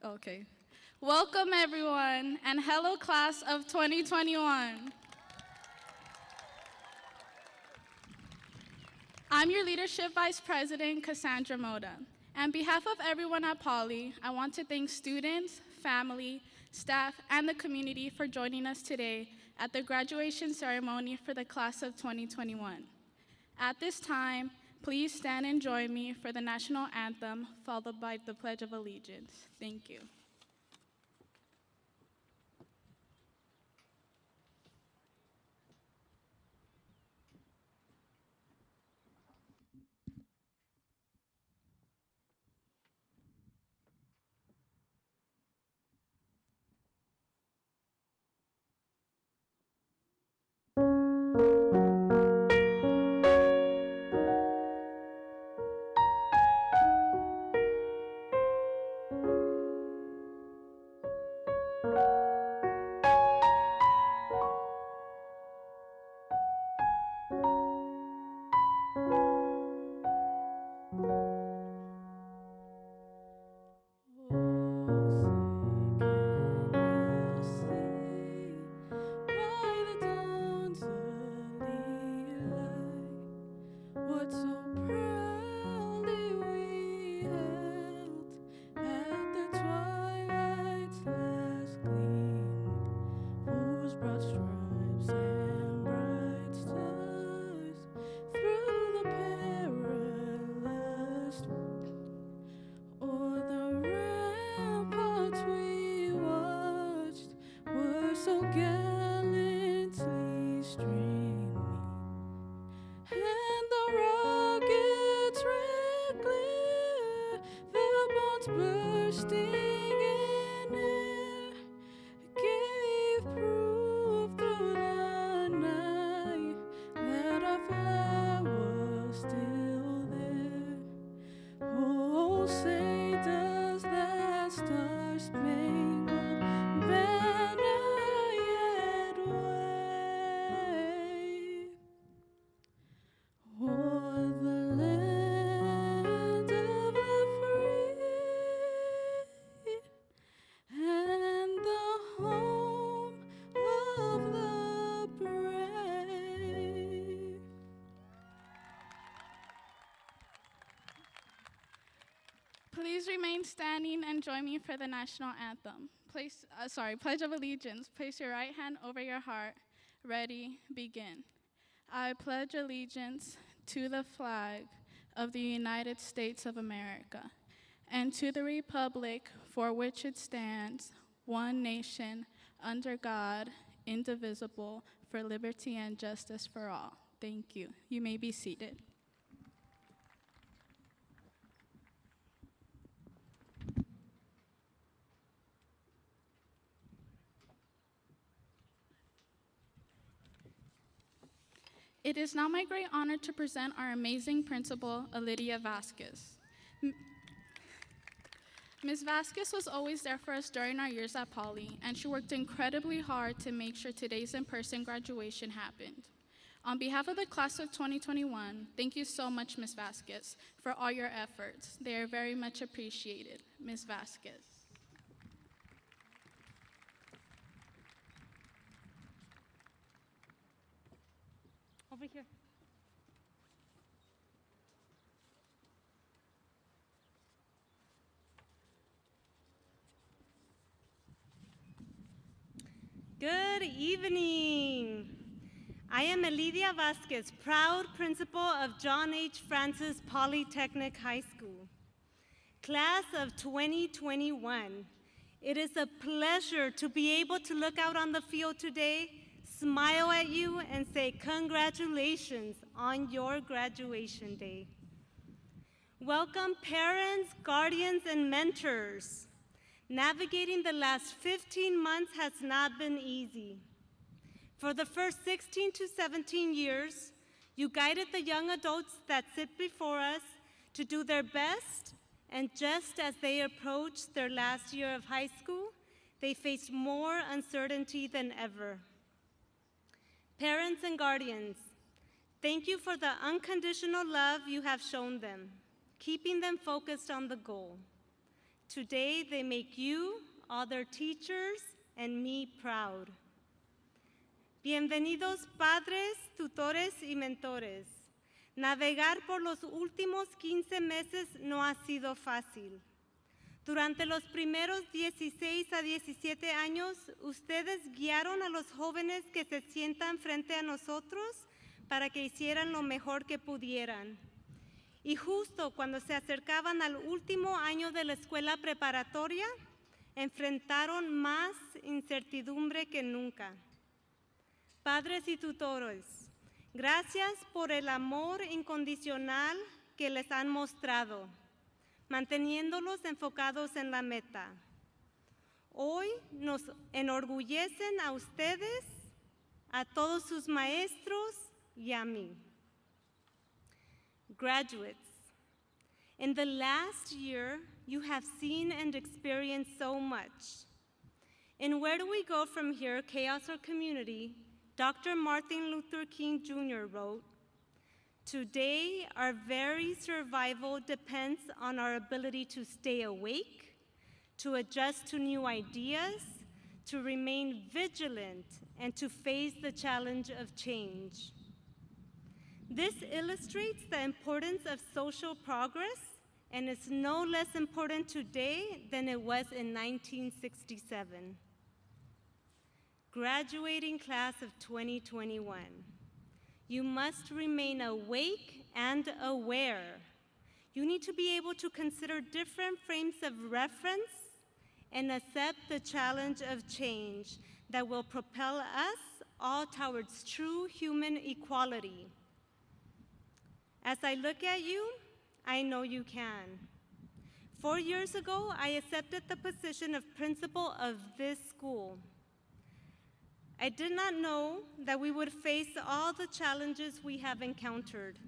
Okay. Welcome, everyone, and hello, class of 2021. I'm your Leadership Vice President, Cassandra Moda. On behalf of everyone at Poly, I want to thank students, family, staff, and the community for joining us today at the graduation ceremony for the class of 2021. At this time, please stand and join me for the national anthem, followed by the Pledge of Allegiance. Thank you. Please remain standing and join me for the national anthem. Pledge of Allegiance. Place your right hand over your heart. Ready, begin. I pledge allegiance to the flag of the United States of America and to the republic for which it stands, one nation, under God, indivisible, for liberty and justice for all. Thank you. You may be seated. It is now my great honor to present our amazing principal, Lydia Vasquez. Ms. Vasquez was always there for us during our years at Poly, and she worked incredibly hard to make sure today's in-person graduation happened. On behalf of the class of 2021, thank you so much, Ms. Vasquez, for all your efforts. They are very much appreciated. Ms. Vasquez. Over here. Good evening. I am Lydia Vasquez, proud principal of John H. Francis Polytechnic High School. Class of 2021, it is a pleasure to be able to look out on the field today, smile at you, and say congratulations on your graduation day. Welcome parents, guardians, and mentors. Navigating the last 15 months has not been easy. For the first 16 to 17 years, you guided the young adults that sit before us to do their best, and just as they approached their last year of high school, they faced more uncertainty than ever. Parents and guardians, thank you for the unconditional love you have shown them, keeping them focused on the goal. Today, they make you, all their teachers, and me proud. Bienvenidos padres, tutores y mentores. Navegar por los últimos 15 meses no ha sido fácil. Durante los primeros 16 a 17 años, ustedes guiaron a los jóvenes que se sientan frente a nosotros para que hicieran lo mejor que pudieran. Y justo cuando se acercaban al último año de la escuela preparatoria, enfrentaron más incertidumbre que nunca. Padres y tutores, gracias por el amor incondicional que les han mostrado, manteniéndolos enfocados en la meta. Hoy nos enorgullecen a ustedes, a todos sus maestros y a mí. Graduates, in the last year, you have seen and experienced so much. In Where Do We Go From Here, Chaos or Community, Dr. Martin Luther King Jr. wrote, "Today, our very survival depends on our ability to stay awake, to adjust to new ideas, to remain vigilant, and to face the challenge of change." This illustrates the importance of social progress, and it's no less important today than it was in 1967. Graduating class of 2021. You must remain awake and aware. You need to be able to consider different frames of reference and accept the challenge of change that will propel us all towards true human equality. As I look at you, I know you can. 4 years ago, I accepted the position of principal of this school. I did not know that we would face all the challenges we have encountered.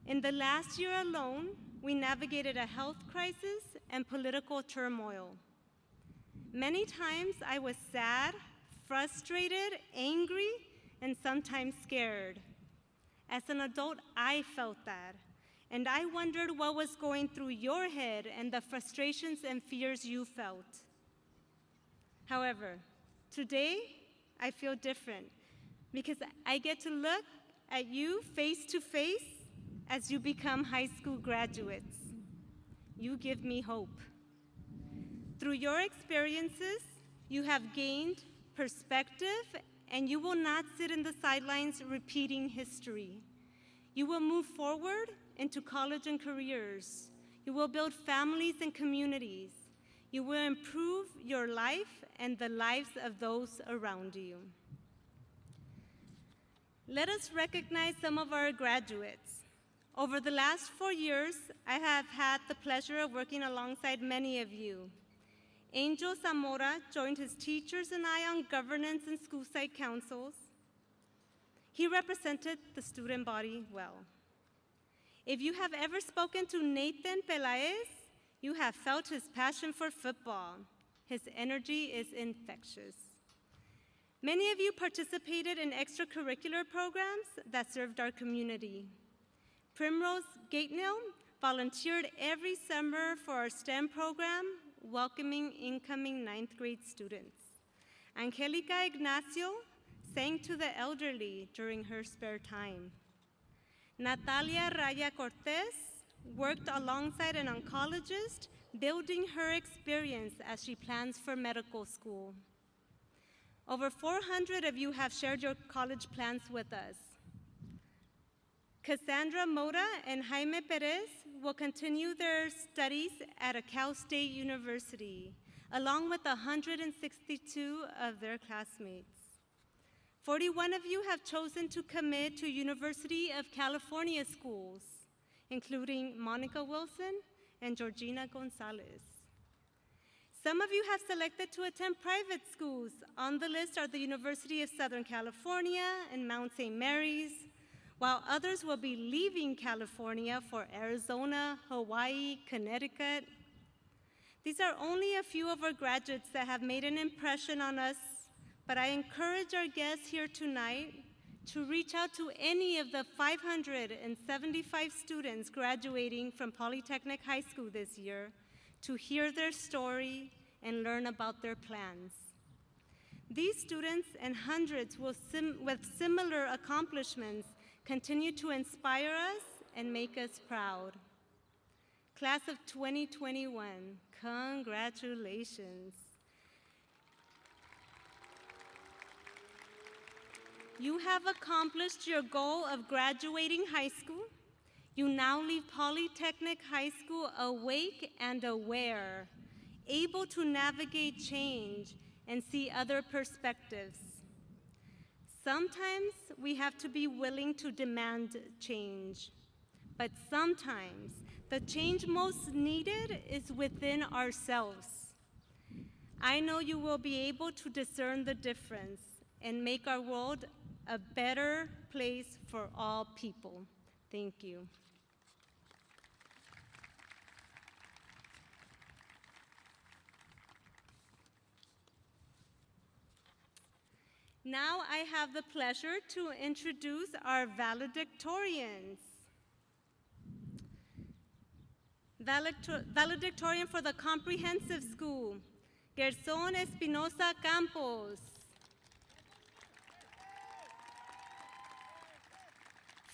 In the last year alone, we navigated a health crisis and political turmoil. Many times I was sad, frustrated, angry, and sometimes scared. As an adult, I felt that, and I wondered what was going through your head and the frustrations and fears you felt. However, today, I feel different because I get to look at you face to face as you become high school graduates. You give me hope. Through your experiences, you have gained perspective, and you will not sit in the sidelines repeating history. You will move forward into college and careers. You will build families and communities. You will improve your life and the lives of those around you. Let us recognize some of our graduates. Over the last 4 years, I have had the pleasure of working alongside many of you. Angel Zamora joined his teachers and I on governance and school site councils. He represented the student body well. If you have ever spoken to Nathan Pelaez, you have felt his passion for football. His energy is infectious. Many of you participated in extracurricular programs that served our community. Primrose Gatenhill volunteered every summer for our STEM program, welcoming incoming 9th grade students. Angelica Ignacio sang to the elderly during her spare time. Natalia Raya Cortez worked alongside an oncologist, building her experience as she plans for medical school. Over 400 of you have shared your college plans with us. Cassandra Mota and Jaime Perez will continue their studies at Cal State University, along with 162 of their classmates. 41 of you have chosen to commit to University of California schools, including Monica Wilson and Georgina Gonzalez. Some of you have selected to attend private schools. On the list are the University of Southern California and Mount St. Mary's, while others will be leaving California for Arizona, Hawaii, Connecticut. These are only a few of our graduates that have made an impression on us, but I encourage our guests here tonight to reach out to any of the 575 students graduating from Polytechnic High School this year to hear their story and learn about their plans. These students and hundreds with similar accomplishments continue to inspire us and make us proud. Class of 2021, congratulations. You have accomplished your goal of graduating high school. You now leave Polytechnic High School awake and aware, able to navigate change and see other perspectives. Sometimes we have to be willing to demand change, but sometimes the change most needed is within ourselves. I know you will be able to discern the difference and make our world a better place for all people. Thank you. Now I have the pleasure to introduce our valedictorians. Valedictorian for the Comprehensive School, Gerson Espinosa Campos.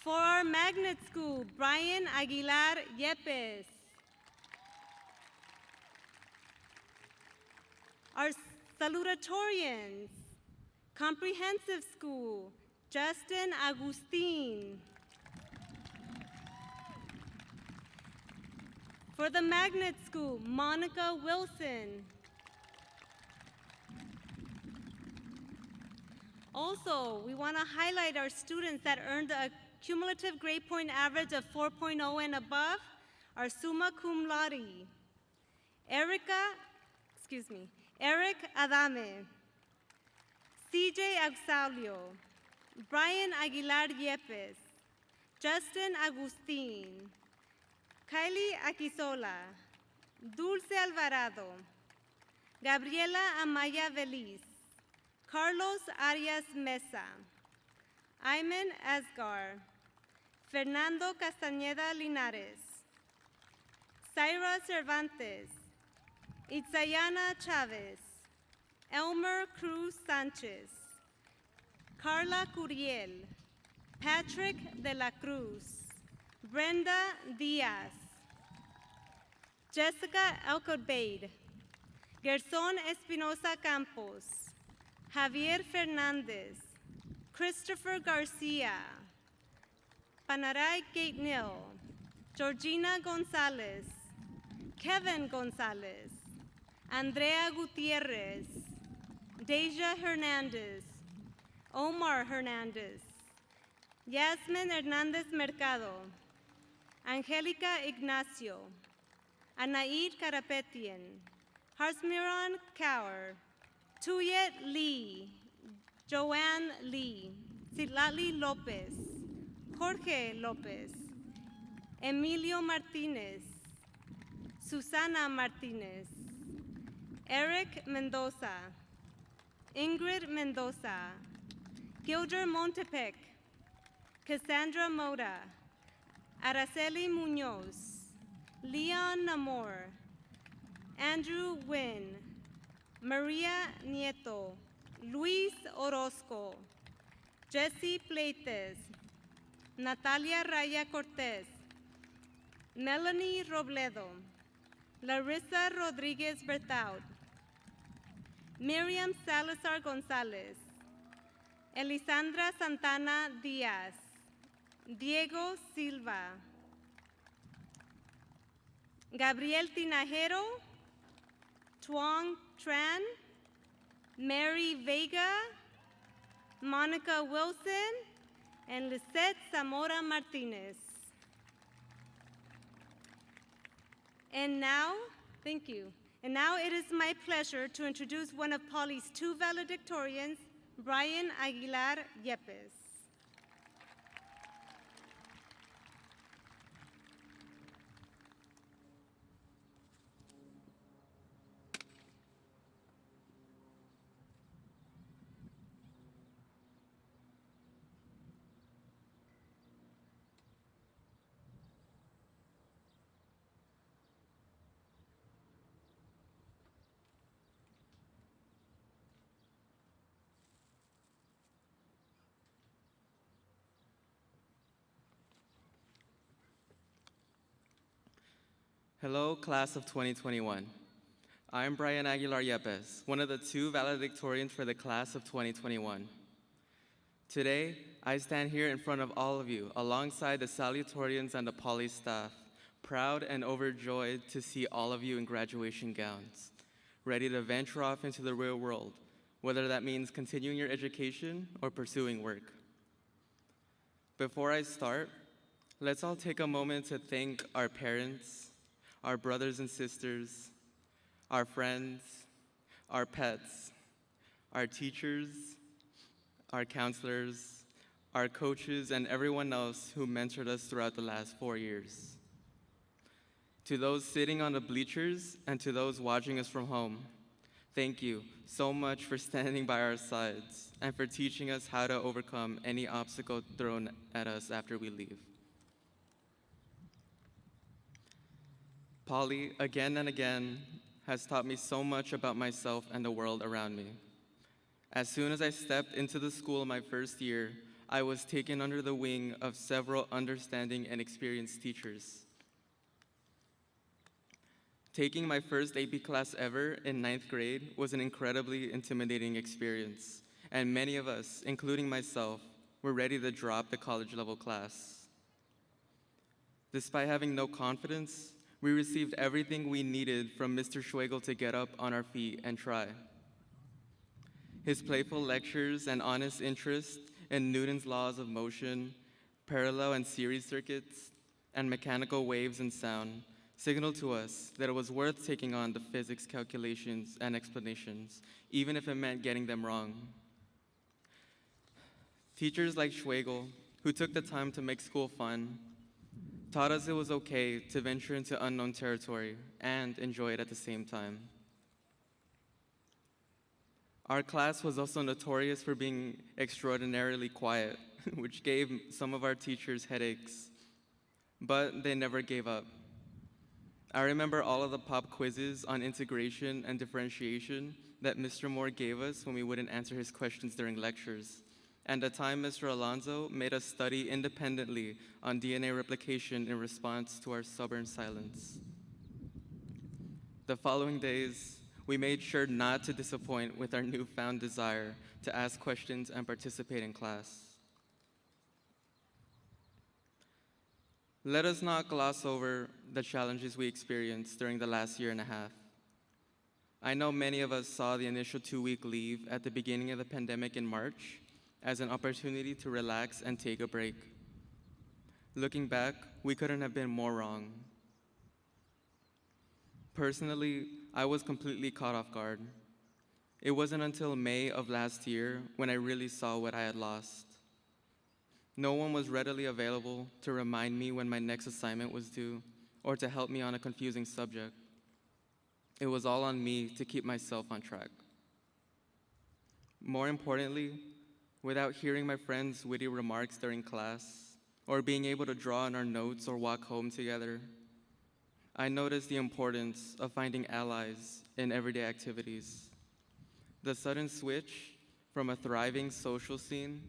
For our Magnet School, Brian Aguilar Yepes. Our salutatorians, Comprehensive School, Justin Agustin. For the Magnet School, Monica Wilson. Also, we want to highlight our students that earned a cumulative grade point average of 4.0 and above, our summa cum laude. Eric Adame, CJ Auxalio, Brian Aguilar Yepes, Justin Agustin, Kylie Akisola, Dulce Alvarado, Gabriela Amaya Veliz, Carlos Arias Mesa, Ayman Asgar, Fernando Castañeda Linares, Zaira Cervantes, Itzayana Chavez, Elmer Cruz Sanchez, Carla Curiel, Patrick de la Cruz, Brenda Diaz, Jessica Alcobaid, Gerson Espinosa Campos, Javier Fernandez, Christopher Garcia, Panaray Gatenil, Georgina Gonzalez, Kevin Gonzalez, Andrea Gutierrez, Deja Hernandez, Omar Hernandez, Yasmin Hernandez Mercado, Angelica Ignacio, Anaid Karapetian, Harsmiron Kaur, Tuyet Lee, Joanne Lee, Citlali Lopez, Jorge Lopez, Emilio Martinez, Susana Martinez, Eric Mendoza, Ingrid Mendoza, Gilder Montepec, Cassandra Mota, Araceli Munoz, Leon Namor, Andrew Wynn, Maria Nieto, Luis Orozco, Jesse Pleites, Natalia Raya Cortez, Melanie Robledo, Larissa Rodriguez Bertaud, Miriam Salazar Gonzalez, Elisandra Santana Diaz, Diego Silva, Gabriel Tinajero, Tuong Tran, Mary Vega, Monica Wilson, and Lisette Zamora Martinez. And now, thank you. And now it is my pleasure to introduce one of Poly's two valedictorians, Brian Aguilar Yepes. Hello, class of 2021. I'm Brian Aguilar Yepes, one of the two valedictorians for the class of 2021. Today, I stand here in front of all of you, alongside the salutatorians and the Poly staff, proud and overjoyed to see all of you in graduation gowns, ready to venture off into the real world, whether that means continuing your education or pursuing work. Before I start, let's all take a moment to thank our parents, our brothers and sisters, our friends, our pets, our teachers, our counselors, our coaches, and everyone else who mentored us throughout the last 4 years. To those sitting on the bleachers and to those watching us from home, thank you so much for standing by our sides and for teaching us how to overcome any obstacle thrown at us after we leave. Poly, again and again, has taught me so much about myself and the world around me. As soon as I stepped into the school my first year, I was taken under the wing of several understanding and experienced teachers. Taking my first AP class ever in 9th grade was an incredibly intimidating experience, and many of us, including myself, were ready to drop the college-level class. Despite having no confidence, we received everything we needed from Mr. Schwegel to get up on our feet and try. His playful lectures and honest interest in Newton's laws of motion, parallel and series circuits, and mechanical waves and sound signaled to us that it was worth taking on the physics calculations and explanations, even if it meant getting them wrong. Teachers like Schwegel, who took the time to make school fun, taught us it was okay to venture into unknown territory and enjoy it at the same time. Our class was also notorious for being extraordinarily quiet, which gave some of our teachers headaches, but they never gave up. I remember all of the pop quizzes on integration and differentiation that Mr. Moore gave us when we wouldn't answer his questions during lectures, and the time Mr. Alonso made us study independently on DNA replication in response to our stubborn silence. The following days, we made sure not to disappoint with our newfound desire to ask questions and participate in class. Let us not gloss over the challenges we experienced during the last year and a half. I know many of us saw the initial 2-week leave at the beginning of the pandemic in March as an opportunity to relax and take a break. Looking back, we couldn't have been more wrong. Personally, I was completely caught off guard. It wasn't until May of last year when I really saw what I had lost. No one was readily available to remind me when my next assignment was due or to help me on a confusing subject. It was all on me to keep myself on track. More importantly, without hearing my friends' witty remarks during class or being able to draw on our notes or walk home together, I noticed the importance of finding allies in everyday activities. The sudden switch from a thriving social scene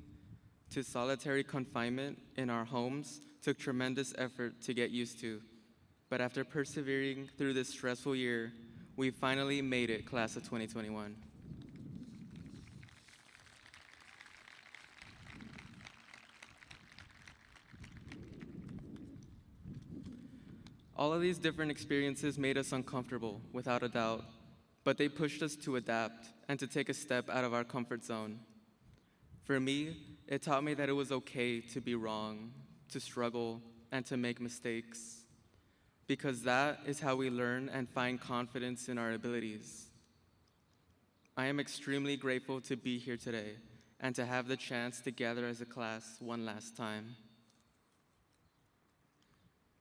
to solitary confinement in our homes took tremendous effort to get used to. But after persevering through this stressful year, we finally made it, class of 2021. All of these different experiences made us uncomfortable, without a doubt, but they pushed us to adapt and to take a step out of our comfort zone. For me, it taught me that it was okay to be wrong, to struggle, and to make mistakes, because that is how we learn and find confidence in our abilities. I am extremely grateful to be here today and to have the chance to gather as a class one last time.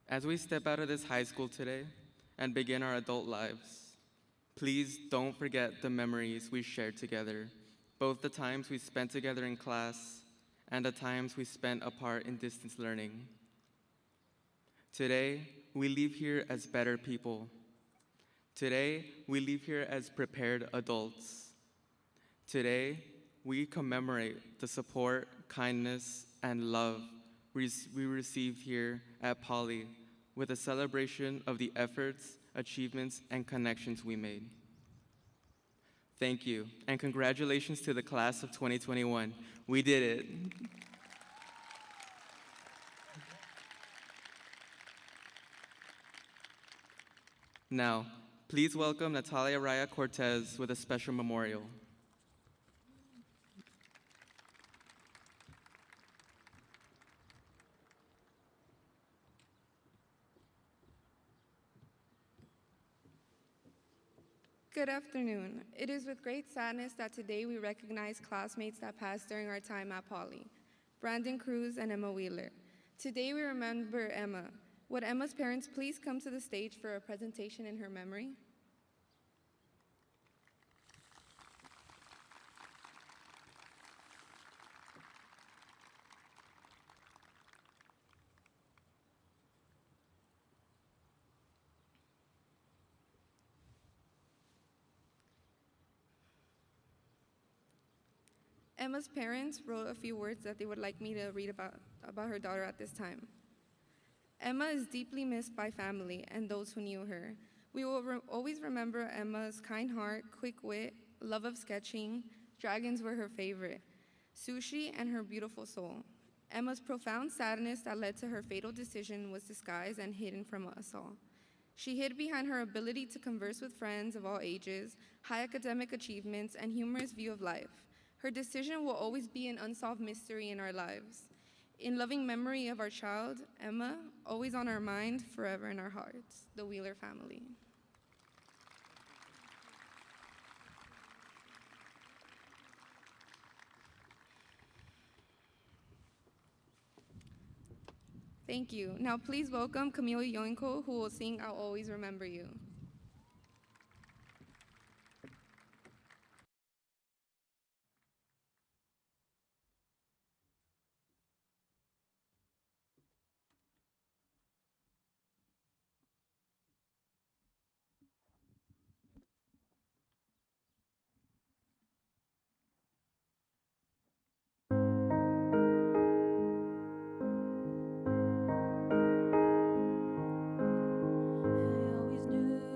As we step out of this high school today and begin our adult lives, please don't forget the memories we shared together, both the times we spent together in class and the times we spent apart in distance learning. Today, we leave here as better people. Today, we leave here as prepared adults. Today, we commemorate the support, kindness, and love we received here at Poly with a celebration of the efforts, achievements, and connections we made. Thank you, and congratulations to the class of 2021. We did it. Now, please welcome Natalia Raya Cortez with a special memorial. Good afternoon. It is with great sadness that today we recognize classmates that passed during our time at Poly, Brandon Cruz and Emma Wheeler. Today we remember Emma. Would Emma's parents please come to the stage for a presentation in her memory? Emma's parents wrote a few words that they would like me to read about her daughter at this time. Emma is deeply missed by family and those who knew her. We will always remember Emma's kind heart, quick wit, love of sketching, dragons were her favorite, sushi, and her beautiful soul. Emma's profound sadness that led to her fatal decision was disguised and hidden from us all. She hid behind her ability to converse with friends of all ages, high academic achievements, and humorous view of life. Her decision will always be an unsolved mystery in our lives. In loving memory of our child, Emma, always on our mind, forever in our hearts, the Wheeler family. Thank you. Now please welcome Camille Yoinko, who will sing I'll Always Remember You. I always knew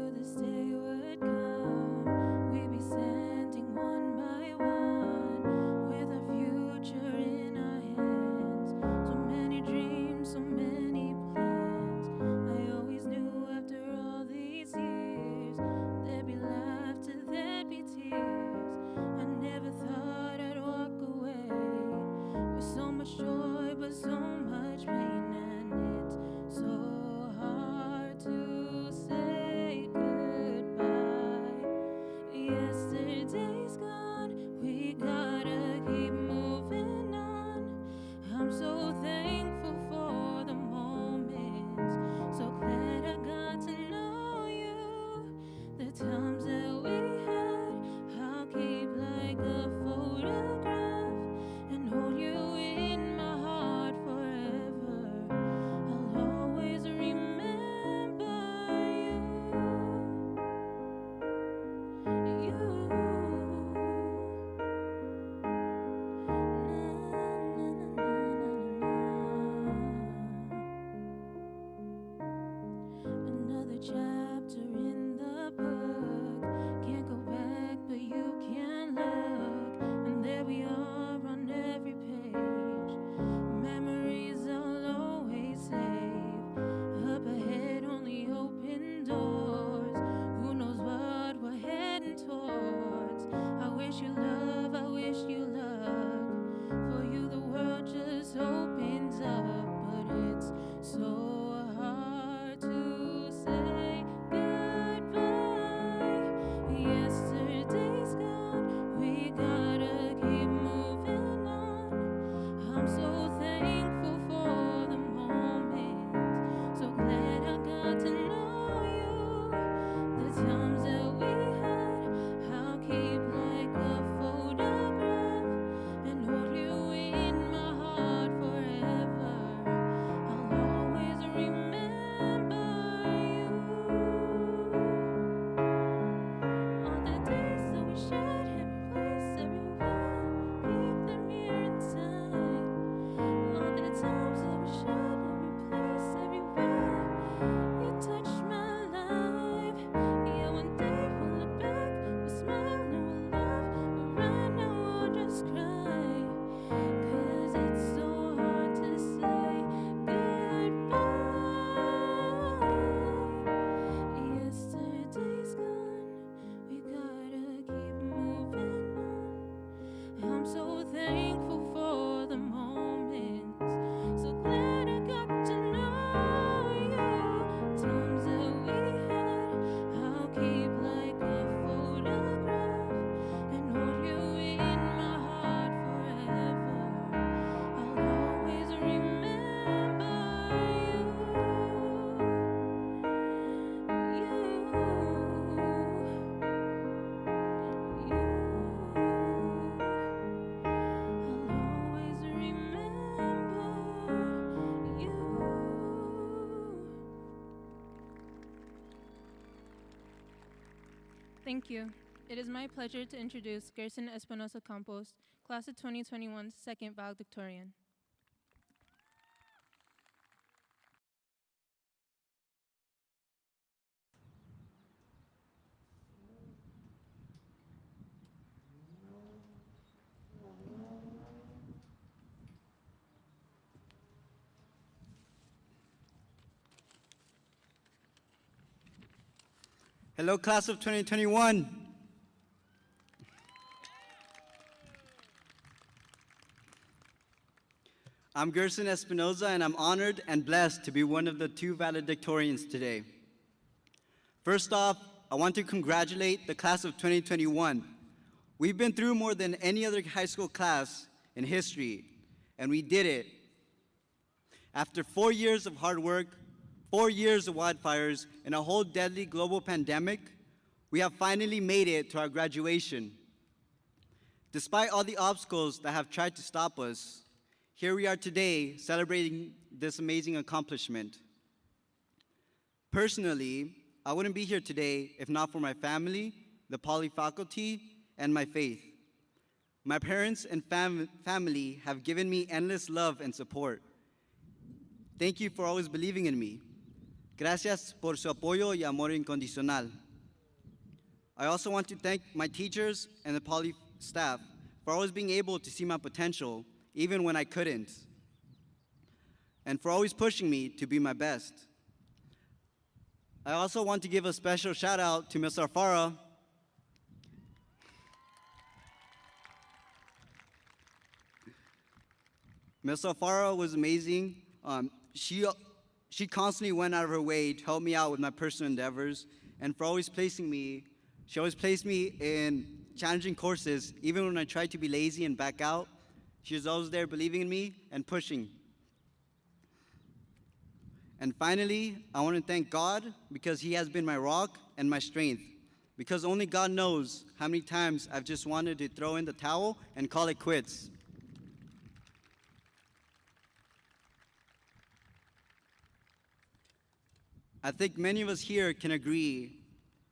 Thank you. It is my pleasure to introduce Gerson Espinosa Campos, class of 2021's second valedictorian. Hello, class of 2021. I'm Gerson Espinosa, and I'm honored and blessed to be one of the two valedictorians today. First off, I want to congratulate the class of 2021. We've been through more than any other high school class in history, and we did it. After 4 years of hard work, 4 years of wildfires, and a whole deadly global pandemic, we have finally made it to our graduation. Despite all the obstacles that have tried to stop us, here we are today celebrating this amazing accomplishment. Personally, I wouldn't be here today if not for my family, the Poly faculty, and my faith. My parents and family have given me endless love and support. Thank you for always believing in me. Gracias por su apoyo y amor incondicional. I also want to thank my teachers and the Poly staff for always being able to see my potential even when I couldn't, and for always pushing me to be my best. I also want to give a special shout out to Ms. Arfara. Ms. Arfara was amazing. She constantly went out of her way to help me out with my personal endeavors, and for always she always placed me in challenging courses, even when I tried to be lazy and back out. She was always there believing in me and pushing. And finally, I want to thank God because He has been my rock and my strength, because only God knows how many times I've just wanted to throw in the towel and call it quits. I think many of us here can agree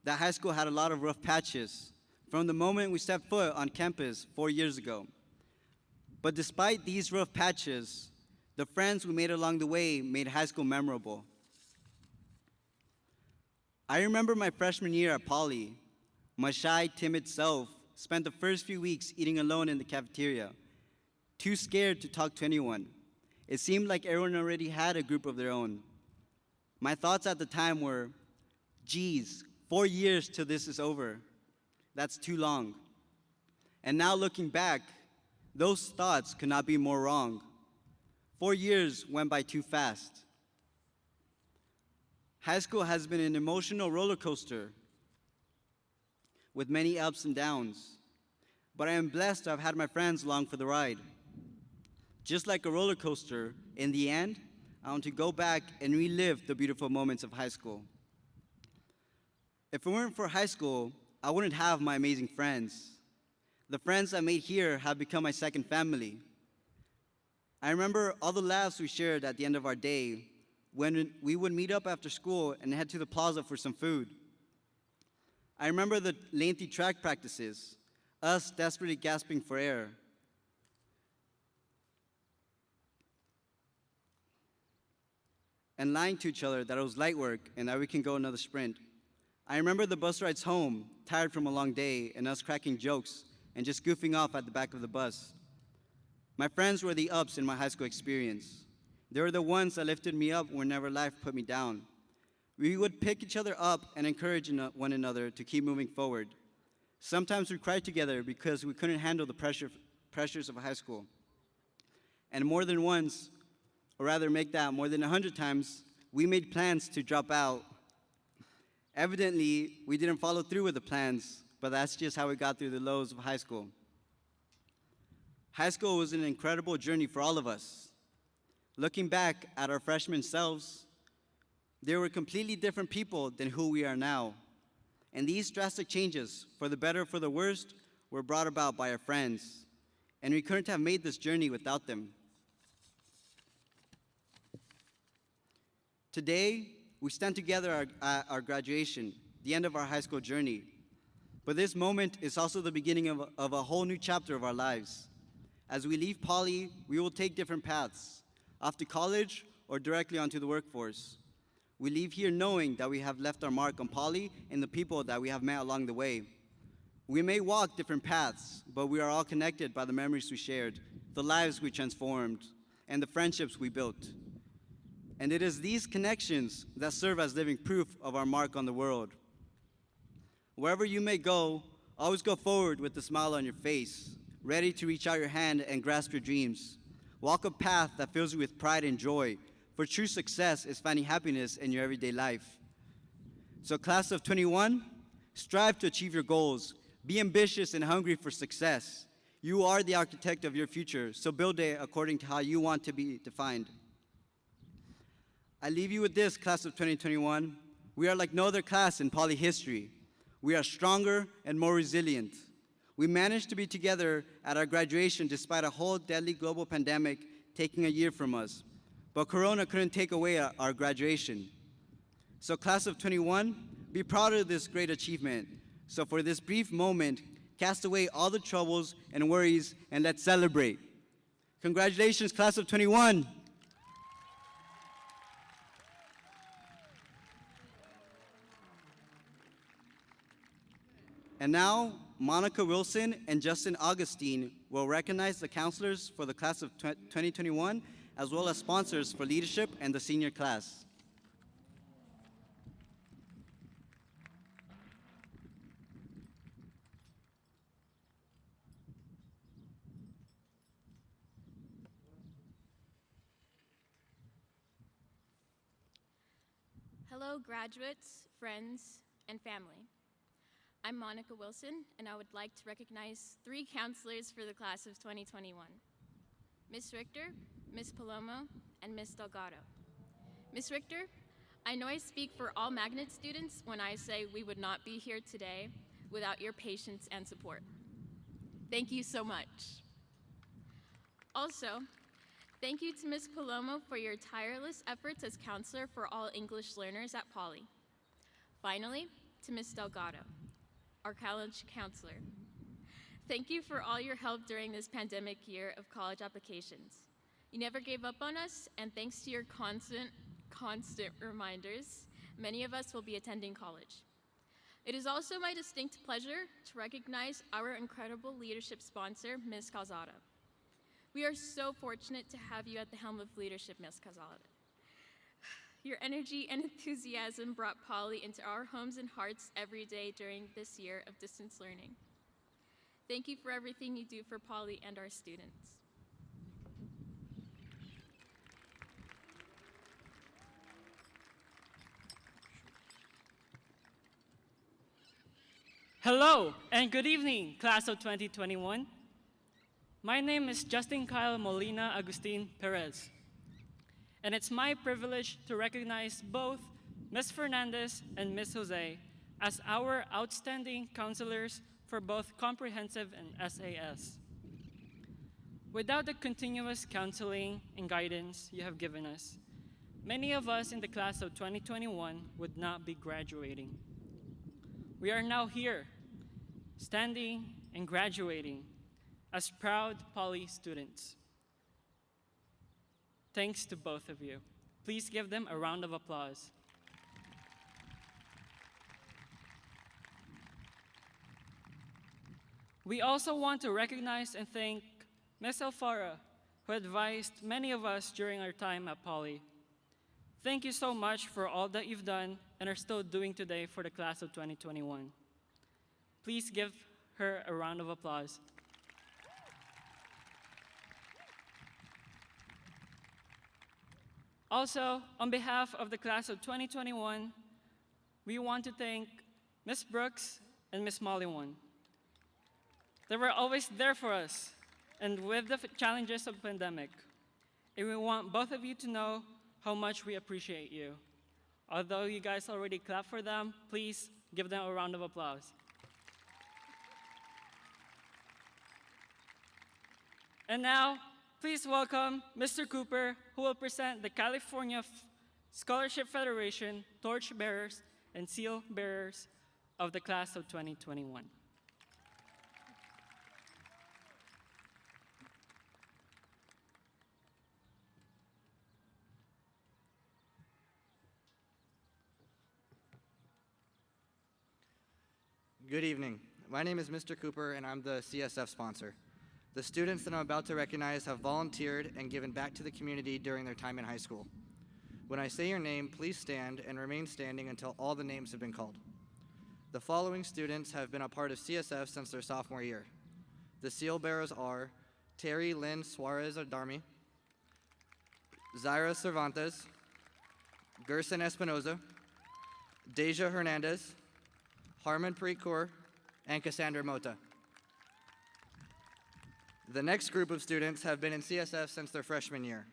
that high school had a lot of rough patches from the moment we stepped foot on campus 4 years ago. But despite these rough patches, the friends we made along the way made high school memorable. I remember my freshman year at Poly. My shy, timid self spent the first few weeks eating alone in the cafeteria, too scared to talk to anyone. It seemed like everyone already had a group of their own. My thoughts at the time were, geez, 4 years till this is over. That's too long. And now looking back, those thoughts could not be more wrong. 4 years went by too fast. High school has been an emotional roller coaster with many ups and downs, but I am blessed to have had my friends along for the ride. Just like a roller coaster, in the end, I want to go back and relive the beautiful moments of high school. If it weren't for high school, I wouldn't have my amazing friends. The friends I made here have become my second family. I remember all the laughs we shared at the end of our day when we would meet up after school and head to the plaza for some food. I remember the lengthy track practices, us desperately gasping for air. And lying to each other that it was light work and that we can go another sprint. I remember the bus rides home, tired from a long day, and us cracking jokes and just goofing off at the back of the bus. My friends were the ups in my high school experience. They were the ones that lifted me up whenever life put me down. We would pick each other up and encourage one another to keep moving forward. Sometimes we cried together because we couldn't handle the pressures of high school. And more than once, or rather make that more than 100 times, we made plans to drop out. Evidently, we didn't follow through with the plans, but that's just how we got through the lows of high school. High school was an incredible journey for all of us. Looking back at our freshman selves, they were completely different people than who we are now. And these drastic changes, for the better or for the worst, were brought about by our friends. And we couldn't have made this journey without them. Today, we stand together at our graduation, the end of our high school journey. But this moment is also the beginning of a whole new chapter of our lives. As we leave Poly, we will take different paths, off to college or directly onto the workforce. We leave here knowing that we have left our mark on Poly and the people that we have met along the way. We may walk different paths, but we are all connected by the memories we shared, the lives we transformed, and the friendships we built. And it is these connections that serve as living proof of our mark on the world. Wherever you may go, always go forward with a smile on your face, ready to reach out your hand and grasp your dreams. Walk a path that fills you with pride and joy, for true success is finding happiness in your everyday life. So class of 21, strive to achieve your goals. Be ambitious and hungry for success. You are the architect of your future, so build it according to how you want to be defined. I leave you with this, class of 2021. We are like no other class in Poly history. We are stronger and more resilient. We managed to be together at our graduation despite a whole deadly global pandemic taking a year from us. But Corona couldn't take away our graduation. So class of 21, be proud of this great achievement. So for this brief moment, cast away all the troubles and worries and let's celebrate. Congratulations, class of 21. And now, Monica Wilson and Justin Augustine will recognize the counselors for the class of 2021, as well as sponsors for leadership and the senior class. Hello, graduates, friends, and family. I'm Monica Wilson, and I would like to recognize 3 counselors for the class of 2021. Ms. Richter, Ms. Palomo, and Ms. Delgado. Ms. Richter, I know I speak for all magnet students when I say we would not be here today without your patience and support. Thank you so much. Also, thank you to Ms. Palomo for your tireless efforts as counselor for all English learners at Poly. Finally, to Ms. Delgado, our college counselor. Thank you for all your help during this pandemic year of college applications. You never gave up on us, and thanks to your constant reminders, many of us will be attending college. It is also my distinct pleasure to recognize our incredible leadership sponsor, Ms. Calzada. We are so fortunate to have you at the helm of leadership, Ms. Calzada. Your energy and enthusiasm brought Poly into our homes and hearts every day during this year of distance learning. Thank you for everything you do for Poly and our students. Hello and good evening, class of 2021. My name is Justin Kyle Molina Agustin Perez, and it's my privilege to recognize both Ms. Fernandez and Ms. Jose as our outstanding counselors for both comprehensive and SAS. Without the continuous counseling and guidance you have given us, many of us in the class of 2021 would not be graduating. We are now here, standing and graduating as proud Poly students. Thanks to both of you. Please give them a round of applause. We also want to recognize and thank Ms. Alfara, who advised many of us during our time at Poly. Thank you so much for all that you've done and are still doing today for the class of 2021. Please give her a round of applause. Also, on behalf of the class of 2021, we want to thank Ms. Brooks and Ms. Mollywan. They were always there for us, and with the challenges of the pandemic. And we want both of you to know how much we appreciate you. Although you guys already clapped for them, please give them a round of applause. And now, please welcome Mr. Cooper, who will present the California Scholarship Federation Torch Bearers and Seal Bearers of the class of 2021. Good evening. My name is Mr. Cooper, and I'm the CSF sponsor. The students that I'm about to recognize have volunteered and given back to the community during their time in high school. When I say your name, please stand and remain standing until all the names have been called. The following students have been a part of CSF since their sophomore year. The seal bearers are Terry Lynn Suarez Adarmi, Zaira Cervantes, Gerson Espinoza, Deja Hernandez, Harmanpreet Kaur, and Cassandra Mota. The next group of students have been in CSF since their freshman year.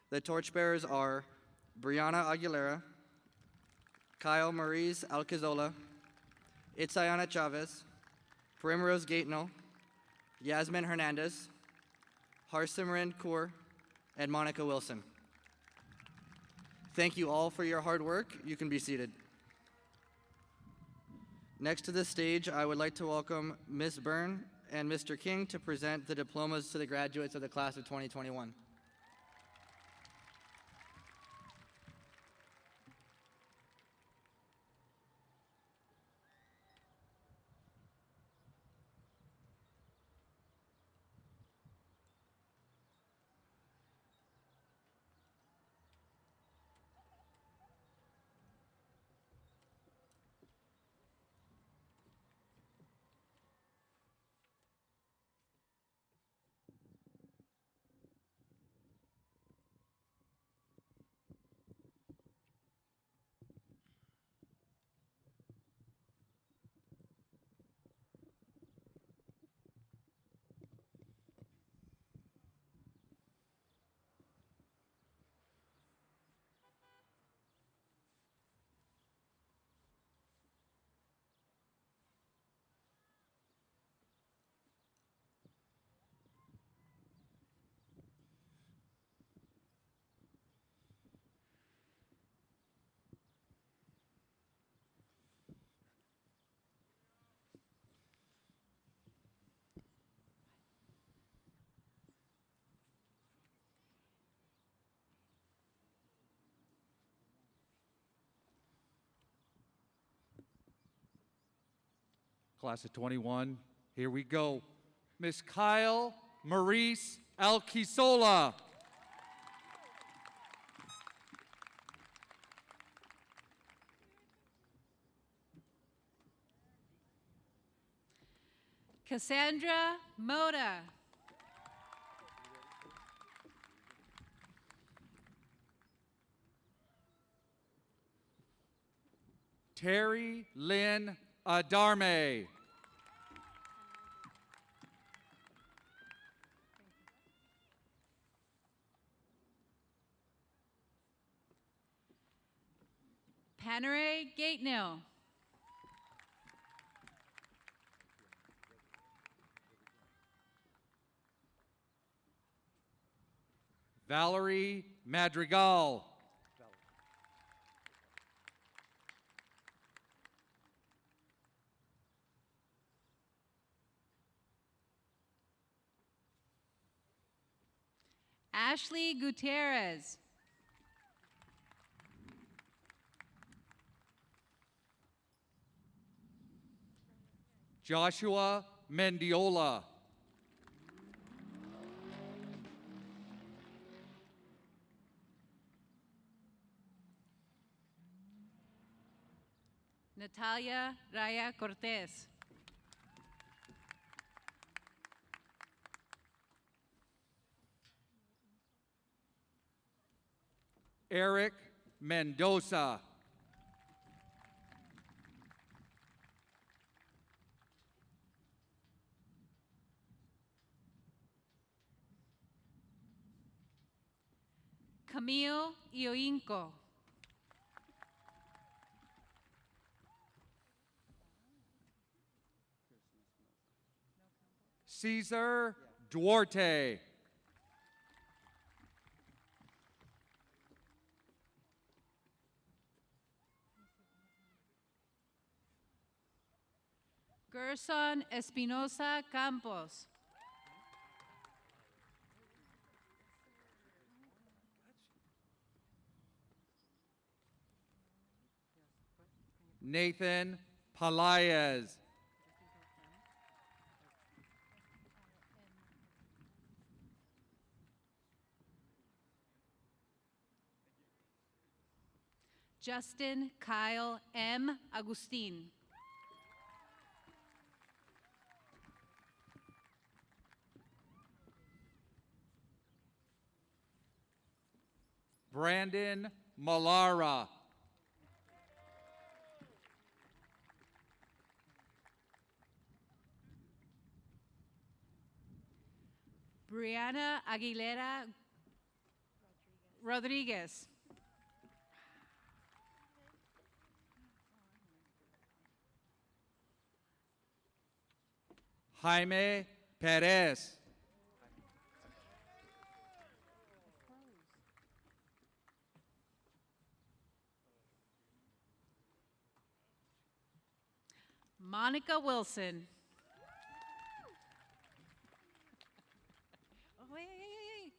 The torchbearers are Brianna Aguilera, Kyle Maurice Alcazola, Itzayana Chavez, Primrose Gatenal, Yasmin Hernandez, Harsimran Kaur, and Monica Wilson. Thank you all for your hard work. You can be seated. Next to the stage, I would like to welcome Ms. Byrne and Mr. King to present the diplomas to the graduates of the class of 2021. Class of 21, here we go. Miss Kyle Maurice Alquisola. Cassandra Mota. Terry Lynn Adarme. Panere Gatenil. Valerie Madrigal. Ashley Gutierrez. Joshua Mendiola. Natalia Raya Cortez. Eric Mendoza. Camille Ioinco. Cesar Duarte. Gerson Espinosa Campos. Nathan Palaez. Justin Kyle M. Agustin. Brandon Malara. Brianna Aguilera Rodriguez. Jaime Perez. Monica Wilson. Oh, wait.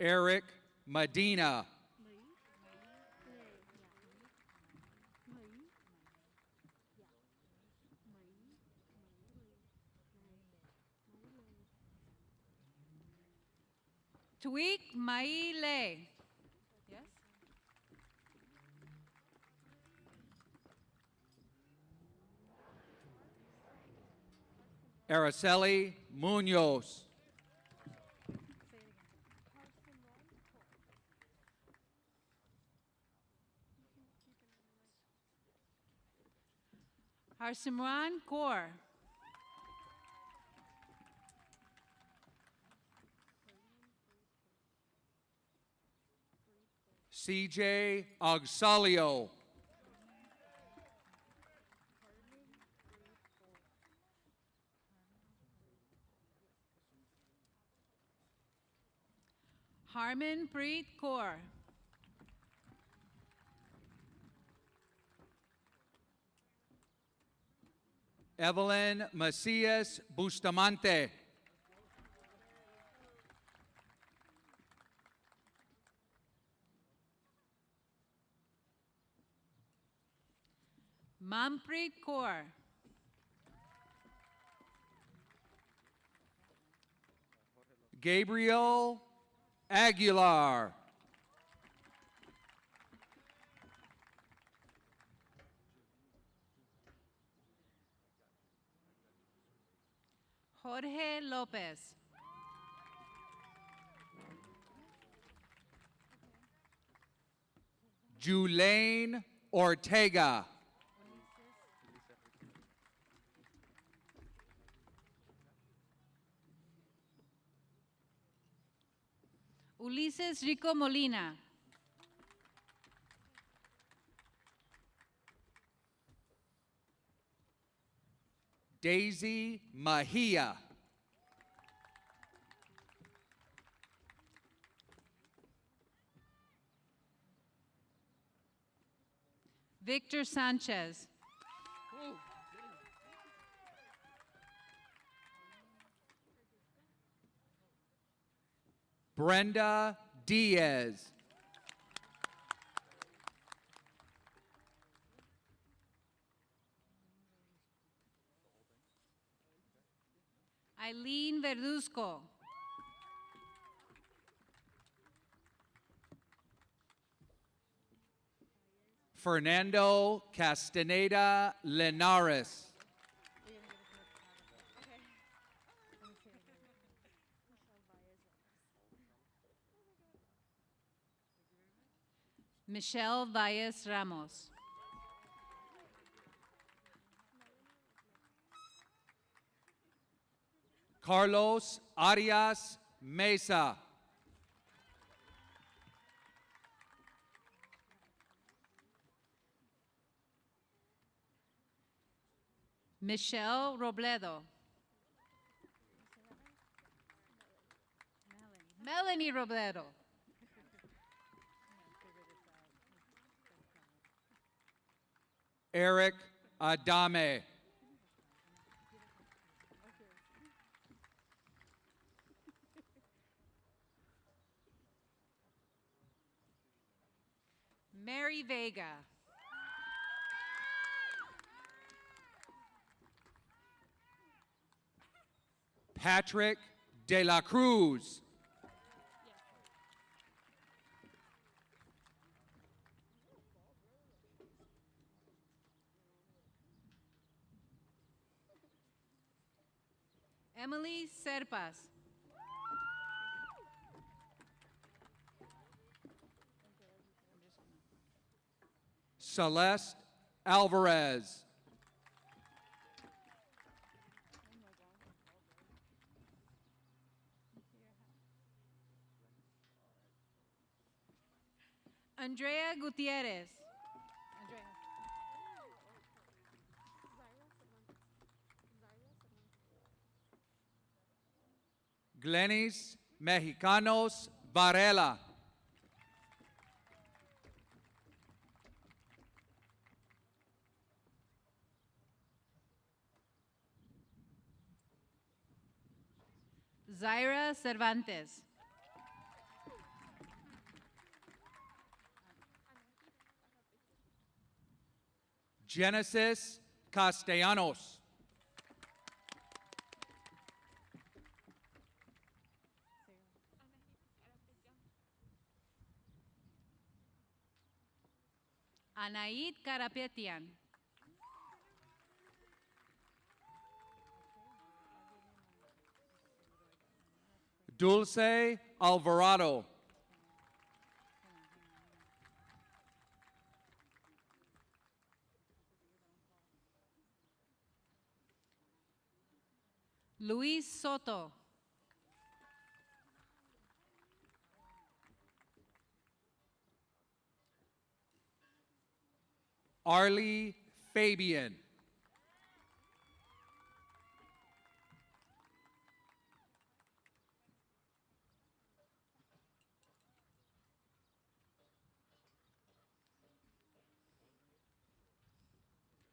Eric Medina. Tweak Maile. Yes? Araceli Munoz. Harsimran Kaur. CJ Auxalio. Harman Preet Kaur. Evelyn Macias Bustamante. Manpreet Kaur. Gabriel Aguilar. Jorge Lopez. Julaine Ortega. Ulises Rico Molina. Daisy Mahia. Victor Sanchez. Brenda Diaz. Eileen Verduzco. Fernando Castaneda Linares. Michelle Valles Ramos. Carlos Arias Mesa. Michelle Robledo. Melanie Robledo. Eric Adame. Mary Vega. Patrick De La Cruz. Emily Serpas. Celeste Alvarez. Andrea Gutierrez. Glenis Mexicanos Varela. Zaira Cervantes. Genesis Castellanos. Anaid Karapetian. Dulce Alvarado. Luis Soto. Arlie Fabian.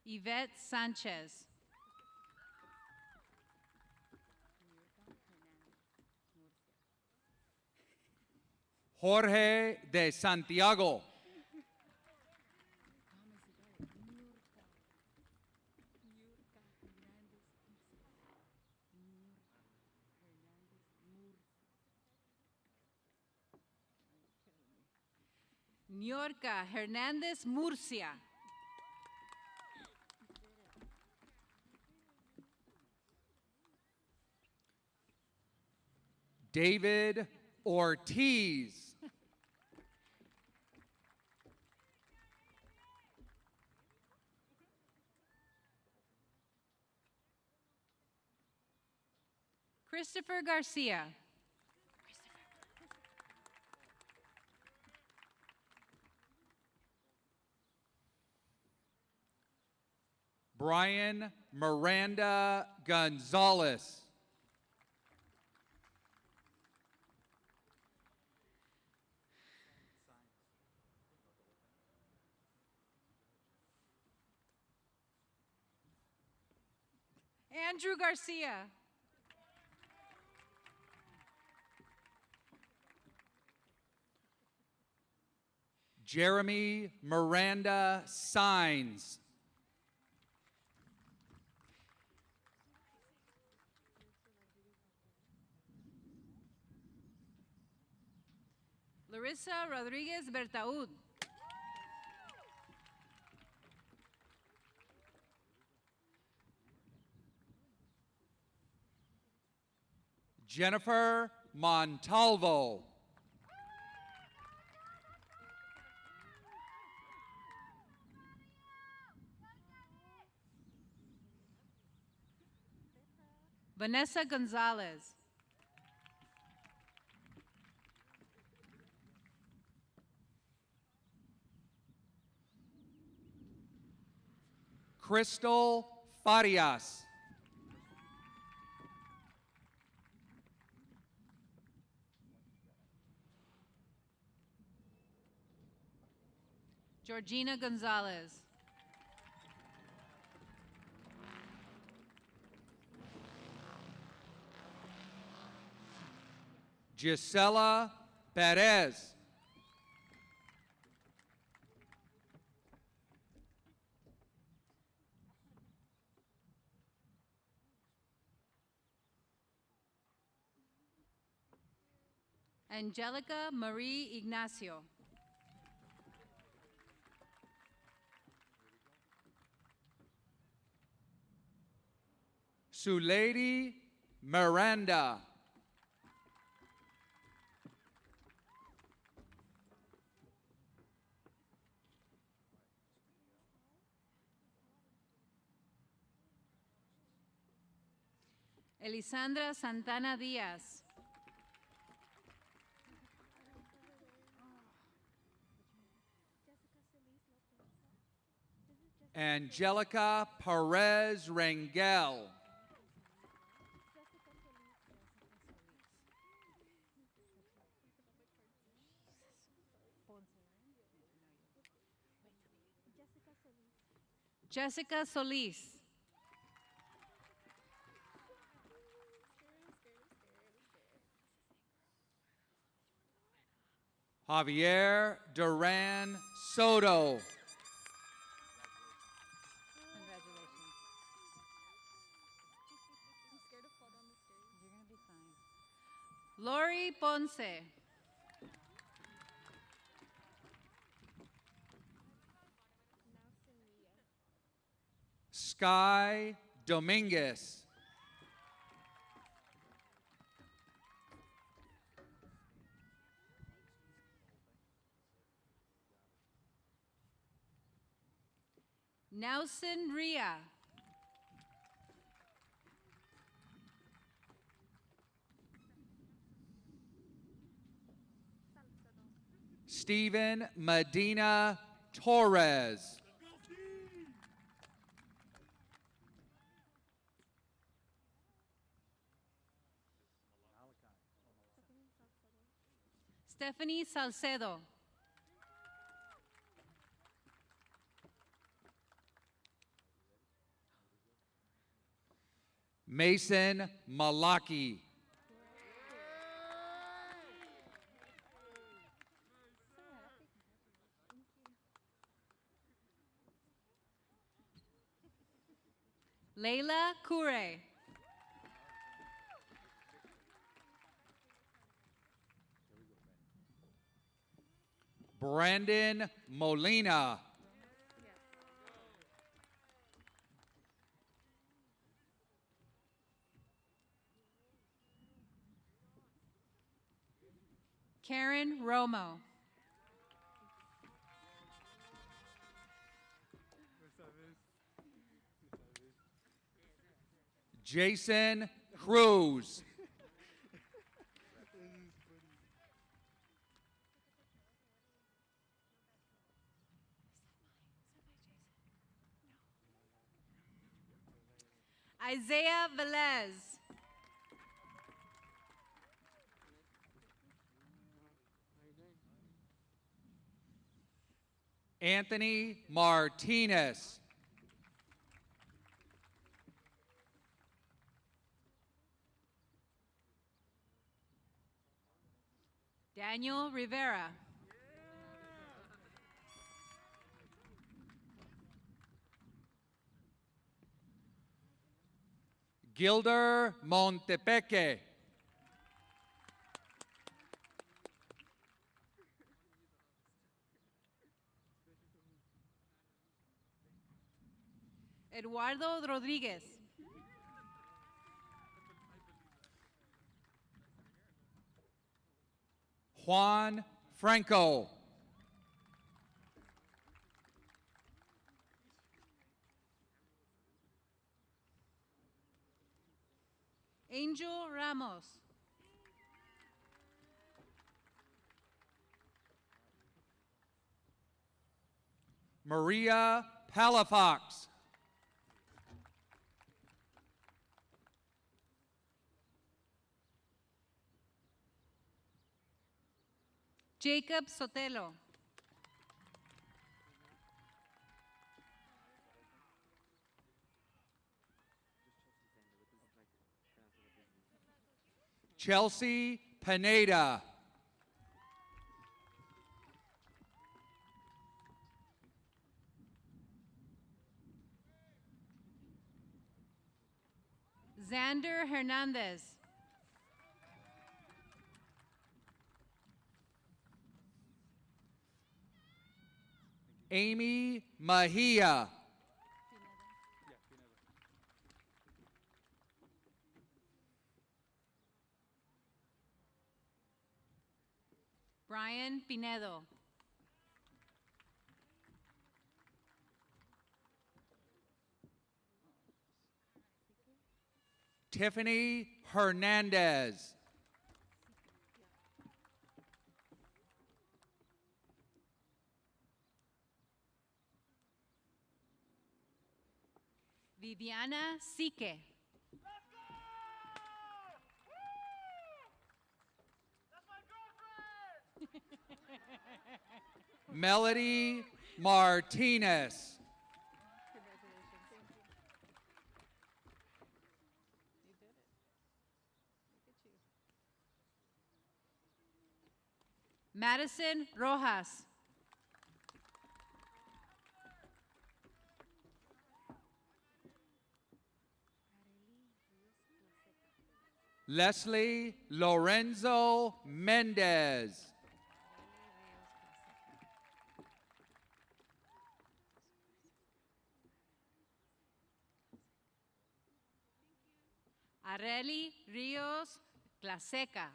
Yvette Sanchez. Jorge de Santiago. Niorca Hernández Murcia. David Ortiz. Christopher Garcia. Brian Miranda Gonzalez. Andrew Garcia. Jeremy Miranda Signs. Larissa Rodriguez Bertaud. Jennifer Montalvo. Vanessa Gonzalez. Crystal Farias. Georgina Gonzalez. Gisela Perez. Angelica Marie Ignacio. Sulady Miranda. Elisandra Santana Diaz. Angelica Perez Rangel. Jessica Solis. Javier Duran Soto. Congratulations. I'm scared to fall down the stairs. You're going to be fine. Lori Ponce. Sky Dominguez. Nelson Ria. Stephen Medina Torres. Stephanie Salcedo. Mason Malaki. Leila Kure. Brandon Molina. Karen Romo. Jason Cruz. Isaiah Velez. Anthony Martinez. Daniel Rivera. Gilder Montepeque. Eduardo Rodriguez. Juan Franco. Angel Ramos. Maria Palafox. Jacob Sotelo. Chelsea Pineda. Xander Hernandez. Amy Mejia. Brian Pinedo. Tiffany Hernandez. Viviana Sique. Melody Martinez. Madison Rojas. Leslie Lorenzo Mendez. Areli Rios Glaseca.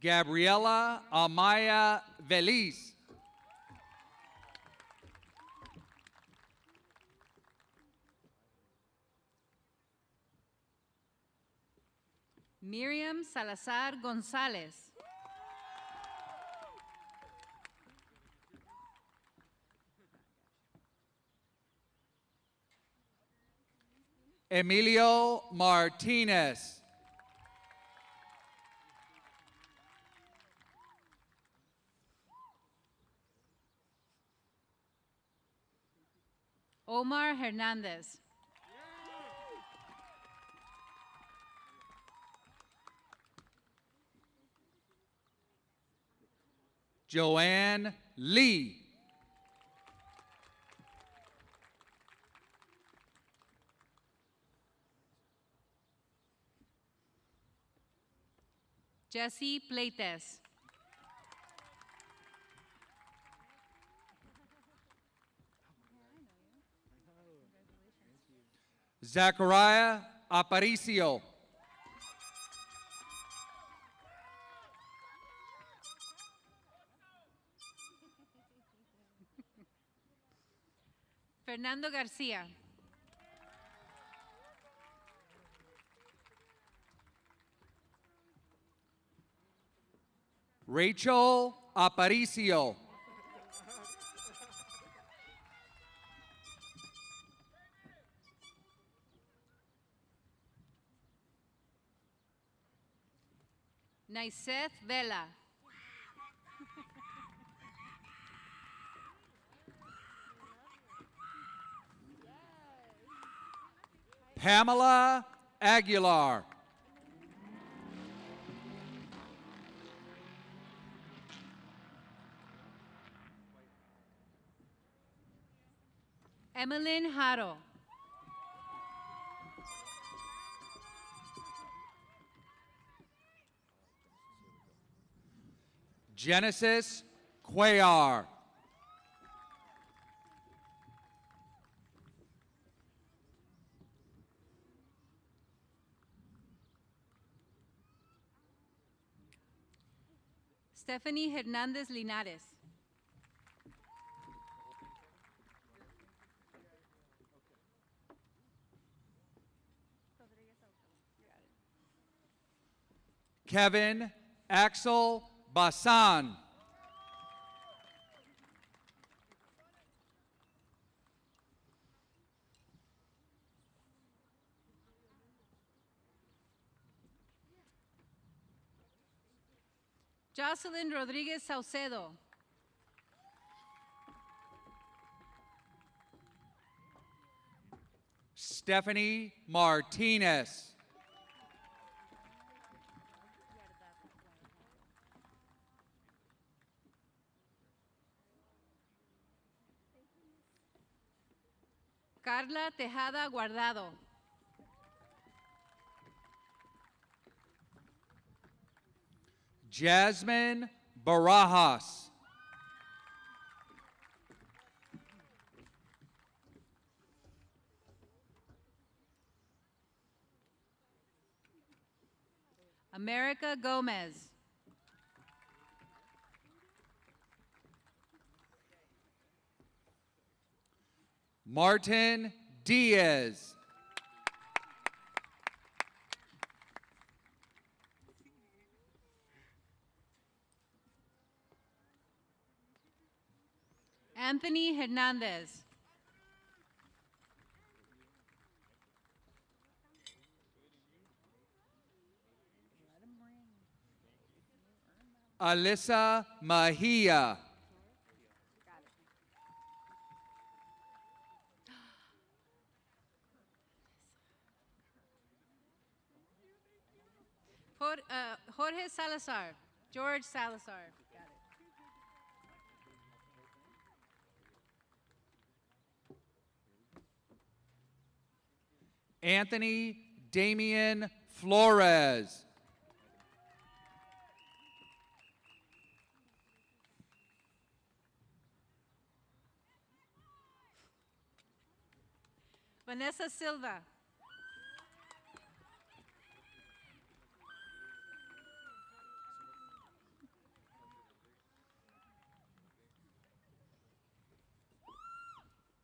Gabriela Amaya Veliz. Miriam Salazar Gonzalez. Emilio Martinez. Omar Hernandez. Joanne Lee. Jesse Pleites. Zachariah Aparicio. Fernando Garcia. Rachel Aparicio. Naiseth Vela. Pamela Aguilar. Emmeline Haro. Genesis Cuellar. Stephanie Hernandez Linares. Kevin Axel Basan. Jocelyn Rodriguez Saucedo. Stephanie Martinez. Carla Tejada Guardado. Jasmine Barajas. America Gomez. Martin Diaz. Anthony Hernandez. Alyssa Mejia. Jorge Salazar. George Salazar. Got it. Anthony Damian Flores. Vanessa Silva.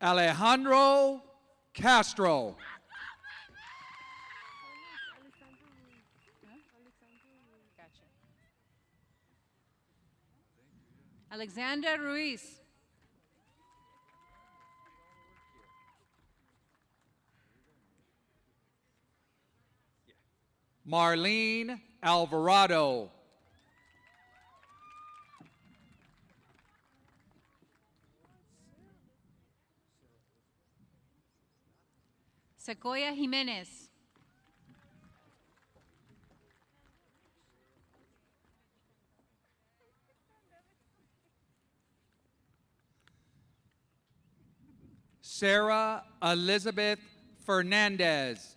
Alejandro Castro. Gotcha. Alexander Ruiz. Marlene Alvarado. Sequoia Jimenez. Sarah Elizabeth Fernandez.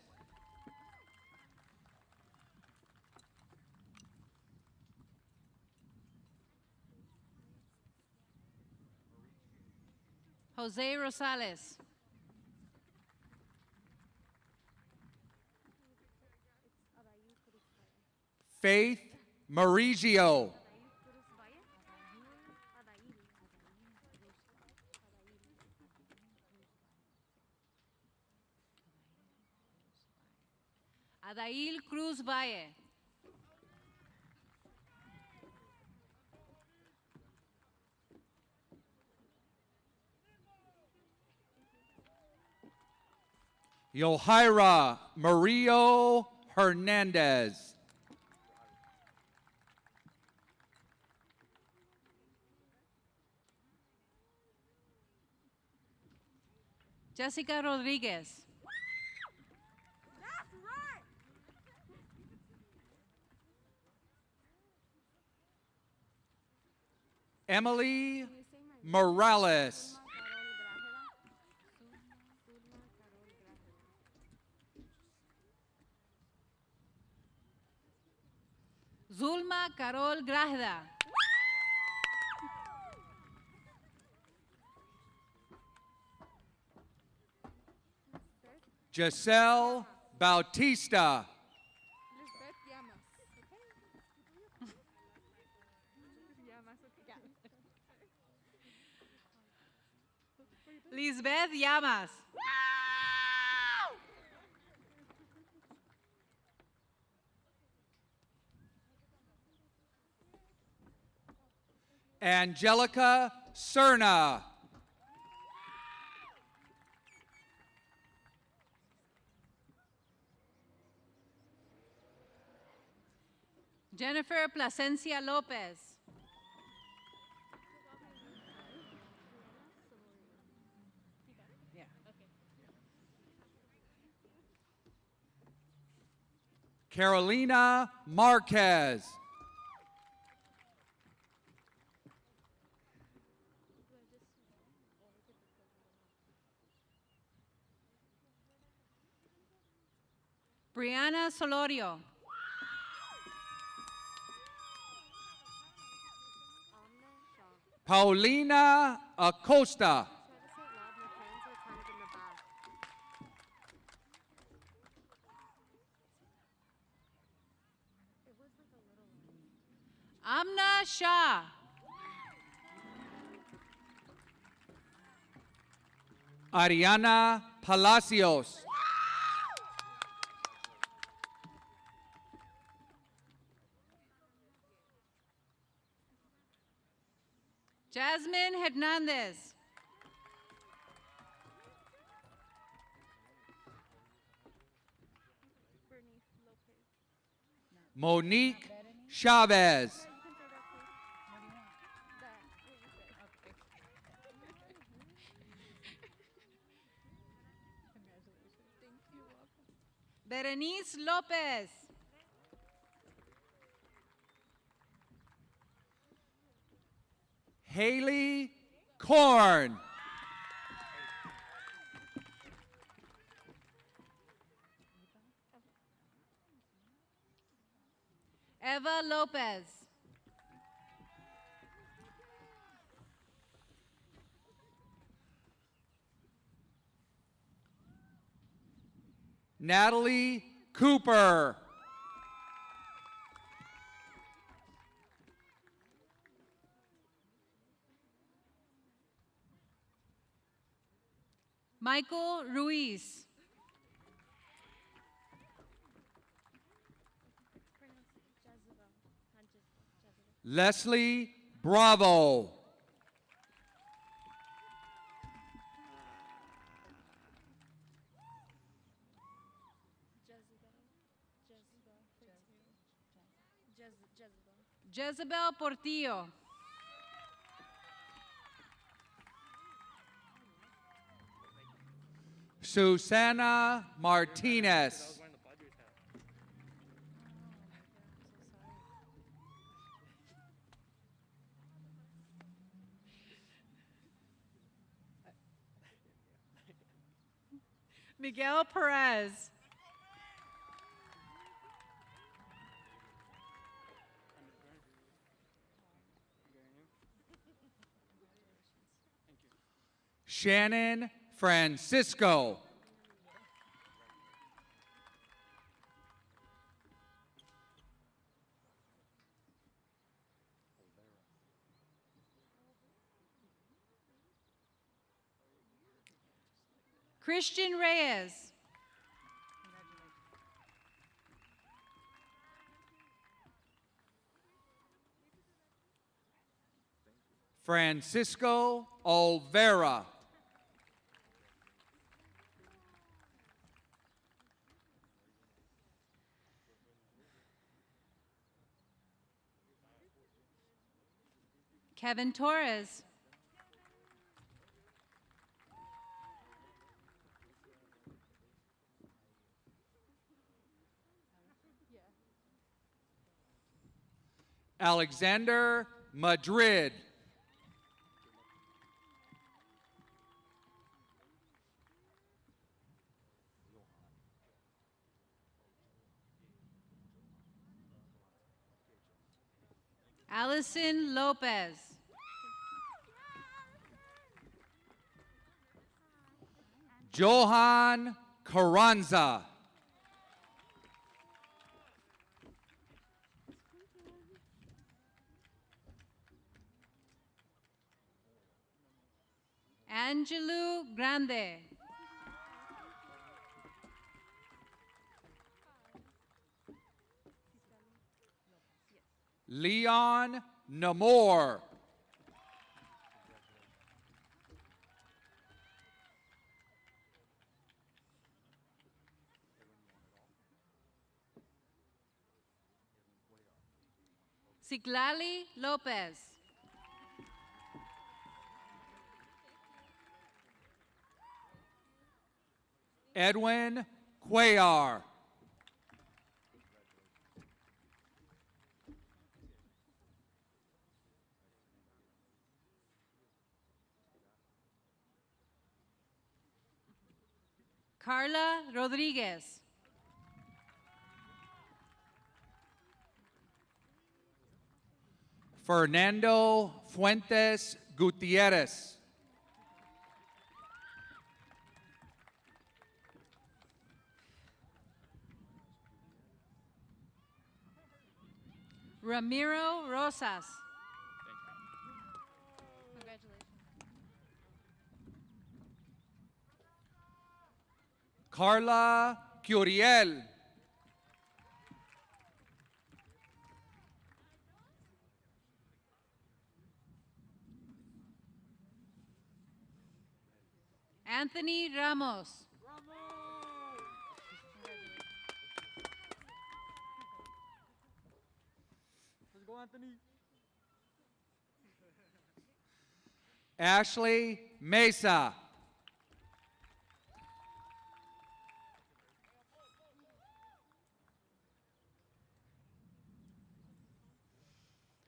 Jose Rosales. Faith Marigio. Adail Cruz Valle. Yohaira Mario Hernandez. Jessica Rodriguez. Emily Morales. Zulma Carol Grajda. Giselle Bautista. Lisbeth Llamas. Angelica Cerna. Jennifer Plasencia Lopez. Carolina Marquez. Brianna Solorio. Paulina Acosta. Amna Shah. Ariana Palacios. Jasmine Hernandez. Monique Chavez. Berenice Lopez. Haley Korn. Eva Lopez. Natalie Cooper. Michael Ruiz. Leslie Bravo. Jezebel Portillo. Susana Martinez. Miguel Perez. Shannon Francisco. Christian Reyes. Francisco Olvera. Kevin Torres. Alexander Madrid. Allison Lopez. Johan Carranza. Angelou Grande. Leon Namor. Siglali Lopez. Edwin Cuellar. Carla Rodriguez. Fernando Fuentes Gutierrez. Ramiro Rosas. Congratulations. Carla Curiel. Anthony Ramos. Let's go, Anthony. Ashley Mesa.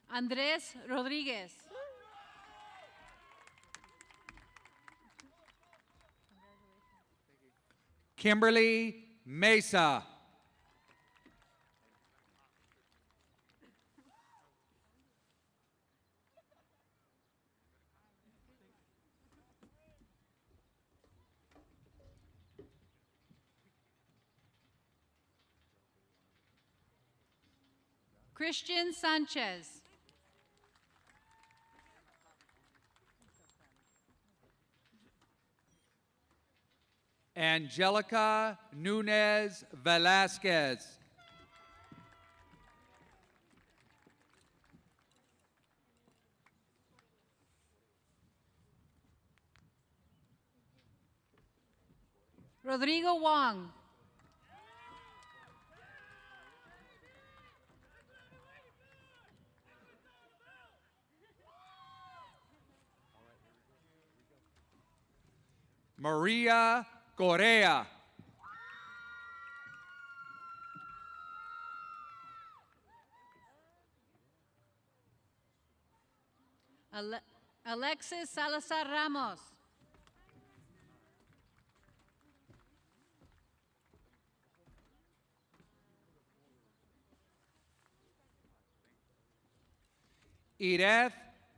Andrés Rodríguez. Kimberly Mesa. Christian Sanchez. Angelica Nunez Velasquez. Rodrigo Wong. Maria Correa. Alexis Salazar Ramos. Ireth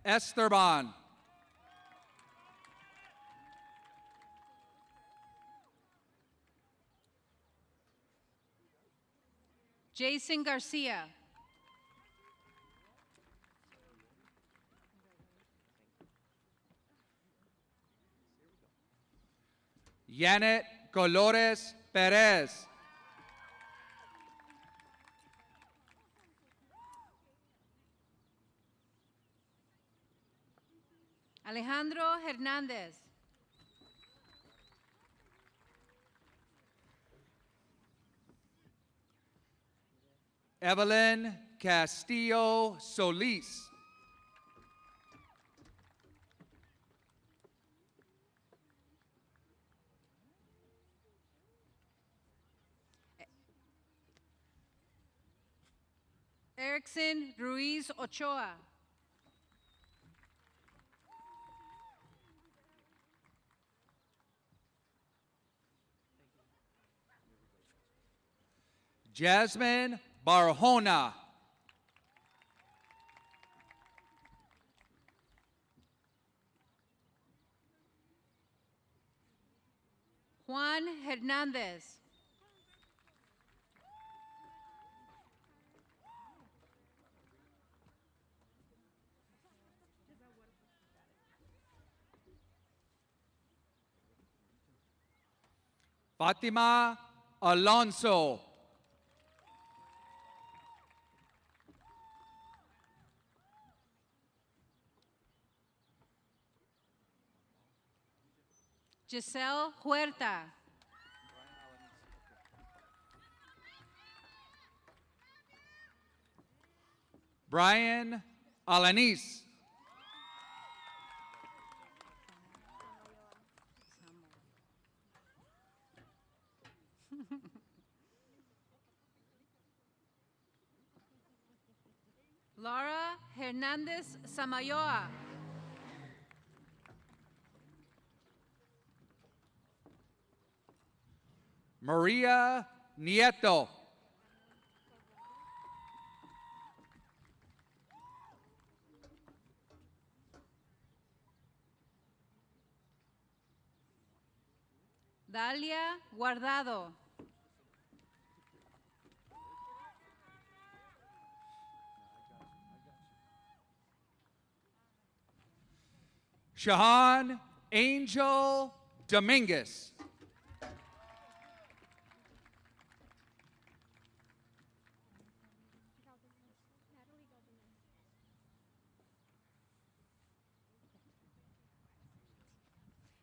Esteban. Jason Garcia. Yanet Colores Perez. Alejandro Hernández. Evelyn Castillo Solis. Erickson Ruiz Ochoa. Jasmine Barjona. Juan Hernández. Fatima Alonso. Giselle Huerta. Brian Alanis. Laura Hernandez Samayoa. Maria Nieto. Dalia Guardado. Shahan Angel Dominguez.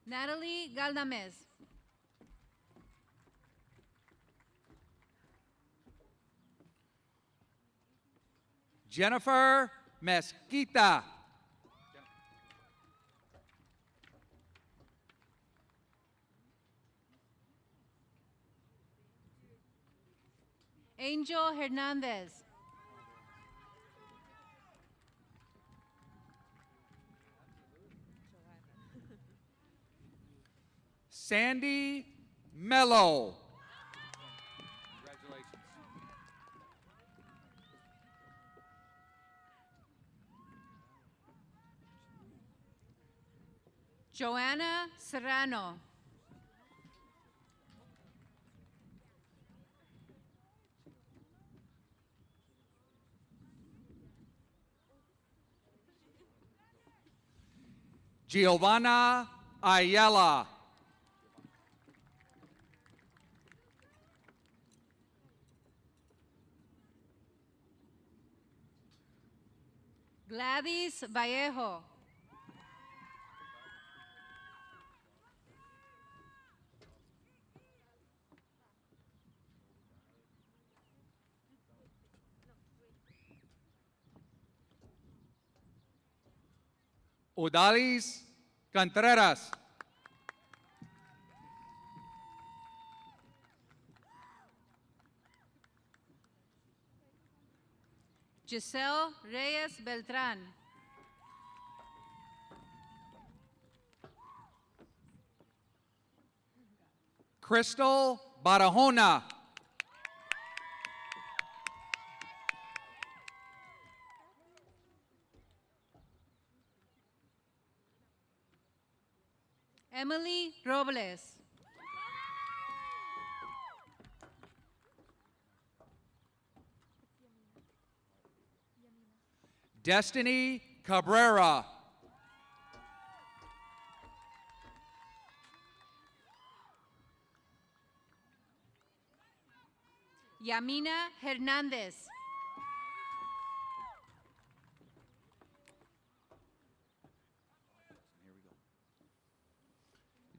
Natalie Galdamez. Jennifer Mesquita. Angel Hernandez. Sandy Mello. Congratulations. Joanna Serrano. Giovanna Ayala. Gladys Vallejo. Odalis Contreras. Giselle Reyes Beltrán. Crystal Barahona. Emily Robles. Destiny Cabrera. Yamina Hernández.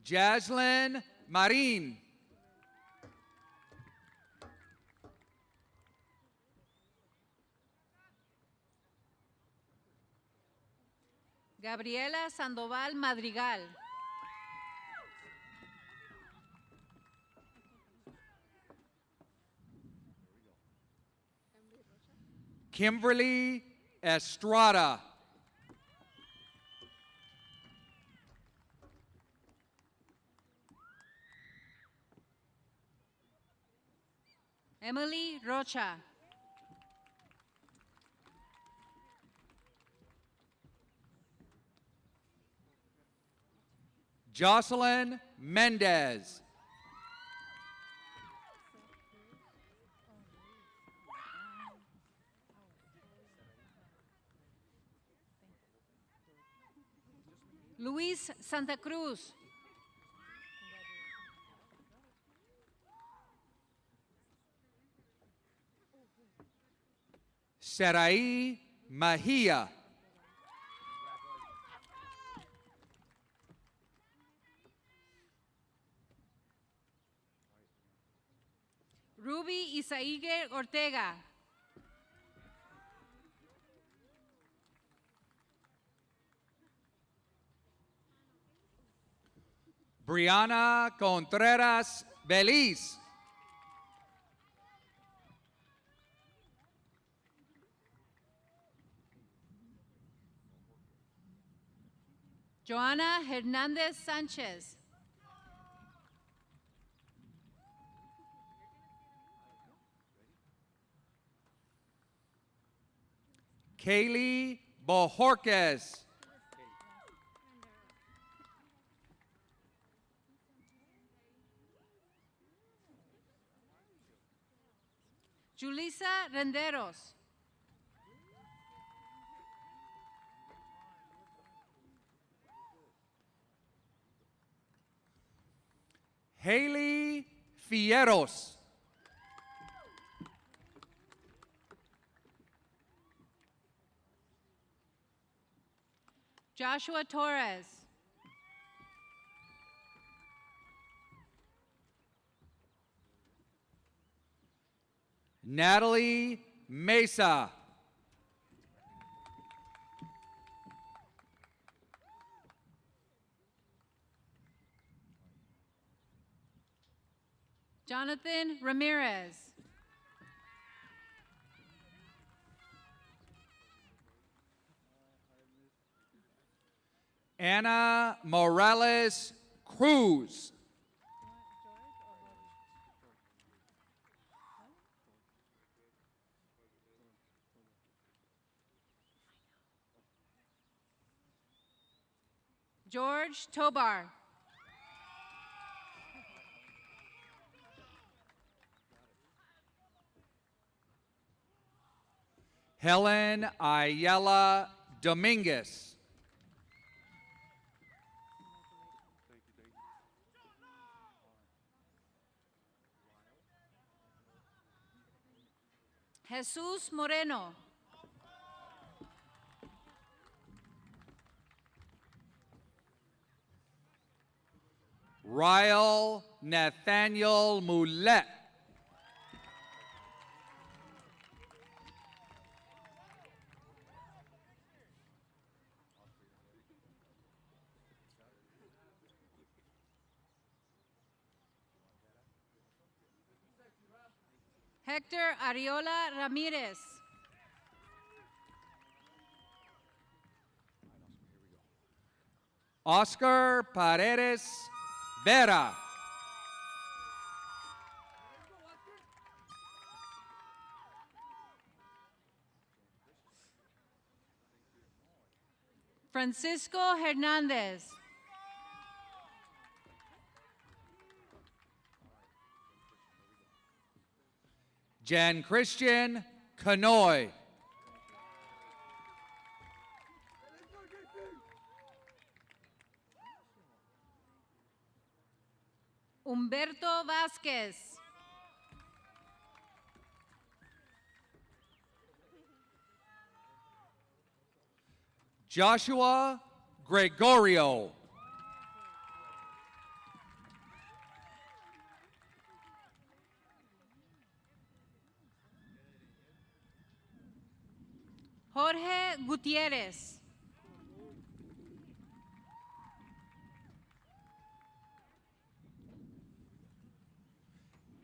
Jaslyn Marin. Gabriela Sandoval Madrigal. Kimberly Estrada. Emily Rocha. Jocelyn Mendez. Luis Santa Cruz. Sarai Mahia. Ruby Isaígue Ortega. Brianna Contreras Beliz. Joana Hernández Sánchez. Kaylee Bojorquez. Julissa Renderos. Haley Fierros. Joshua Torres. Natalie Mesa. Jonathan Ramirez. Anna Morales Cruz. George Tobar. Helen Ayala Dominguez. Jesus Moreno. Ryle Nathaniel Moulet. Hector Ariola Ramirez. Oscar Paredes Vera. Francisco Hernandez. Jan Christian Canoy. Humberto Vázquez. Joshua Gregorio. Jorge Gutierrez.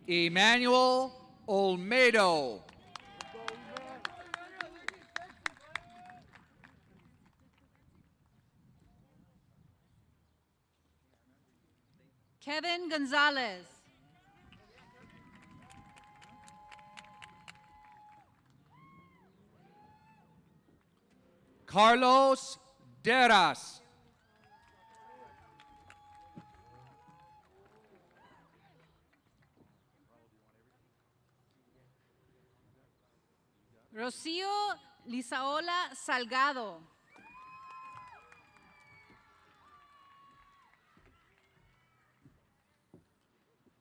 Emmanuel Olmedo. Kevin Gonzalez. Carlos Deras. Rocío Lizaola Salgado.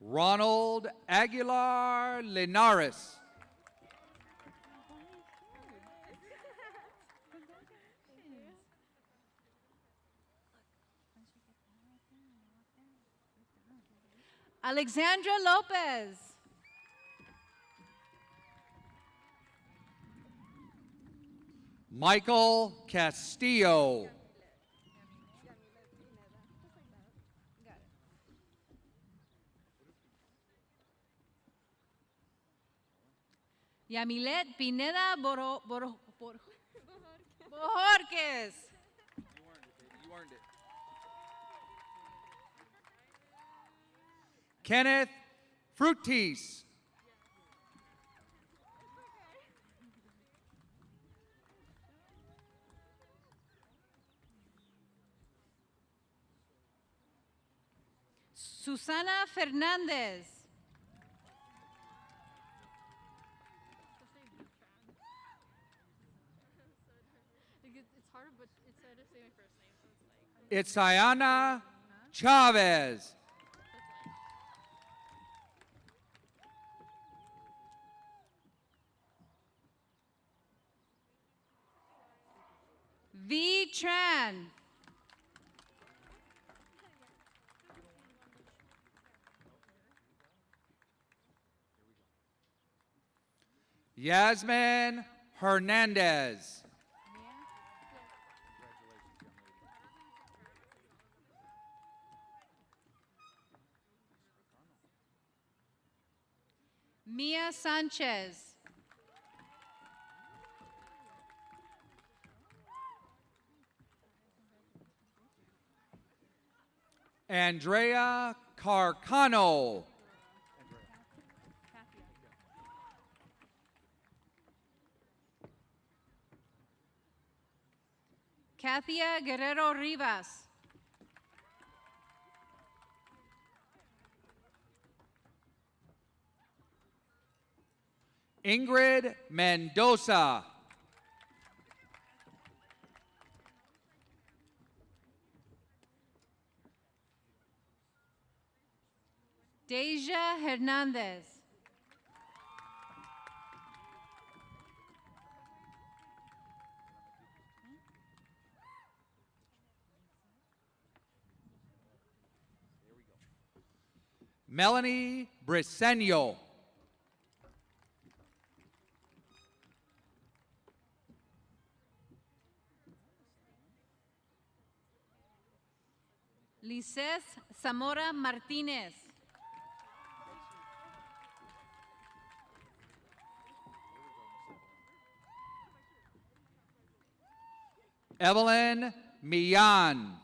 Ronald Aguilar Linares. Alexandra Lopez. Michael Castillo. Yamilet Pineda Bojorquez. You earned it. Kenneth Frutis. Susana Fernandez. It's Ayana Chavez. V. Tran. Yasmin Hernandez. Mia Sanchez. Andrea Carcano. Kathia Guerrero Rivas. Ingrid Mendoza. Deja Hernandez. Melanie Briseño. Liseth Zamora Martinez. Evelyn Millan.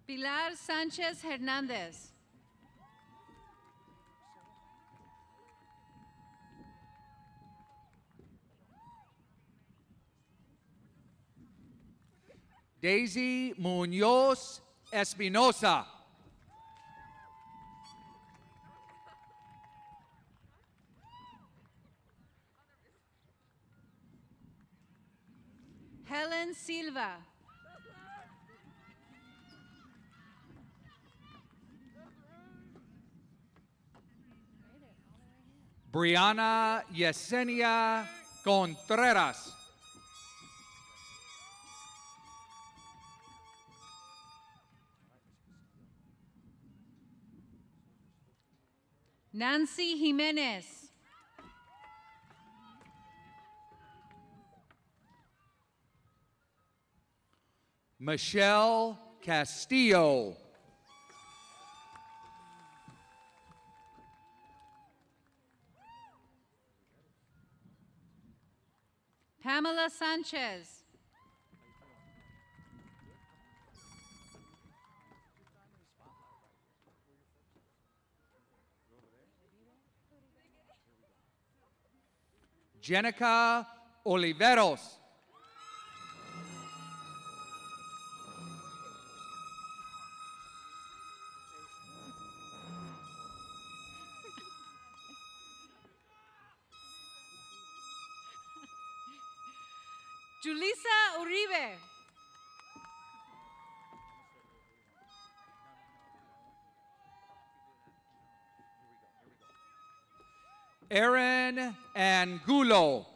Pilar Sánchez Hernández. Daisy Munoz Espinosa. Helen Silva. Brianna Yesenia Contreras. Nancy Jimenez. Michelle Castillo. Pamela Sanchez. Jenica Oliveros. Julissa Uribe. Aaron Angulo.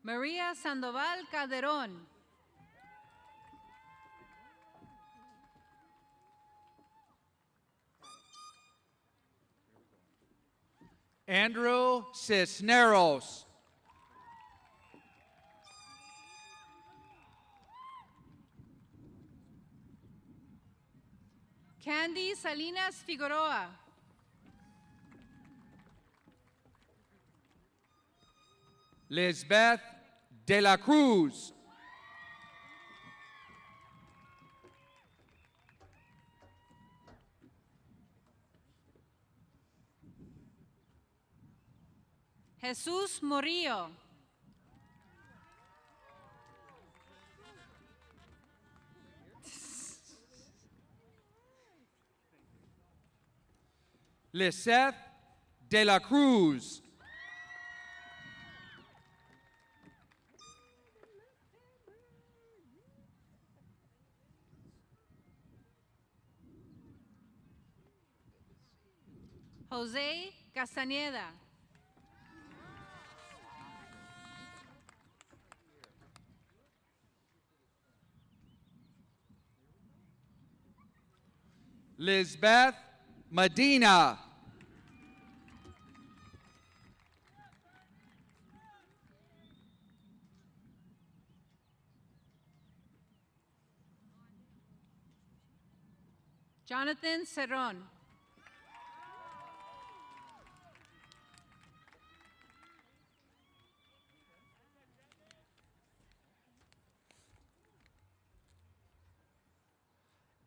María Sandoval Calderón. Andrew Cisneros. Candy Salinas Figueroa. Lisbeth de la Cruz. Jesus Murillo. Liseth de la Cruz. Jose Castañeda. Lisbeth Medina. Jonathan Cerron.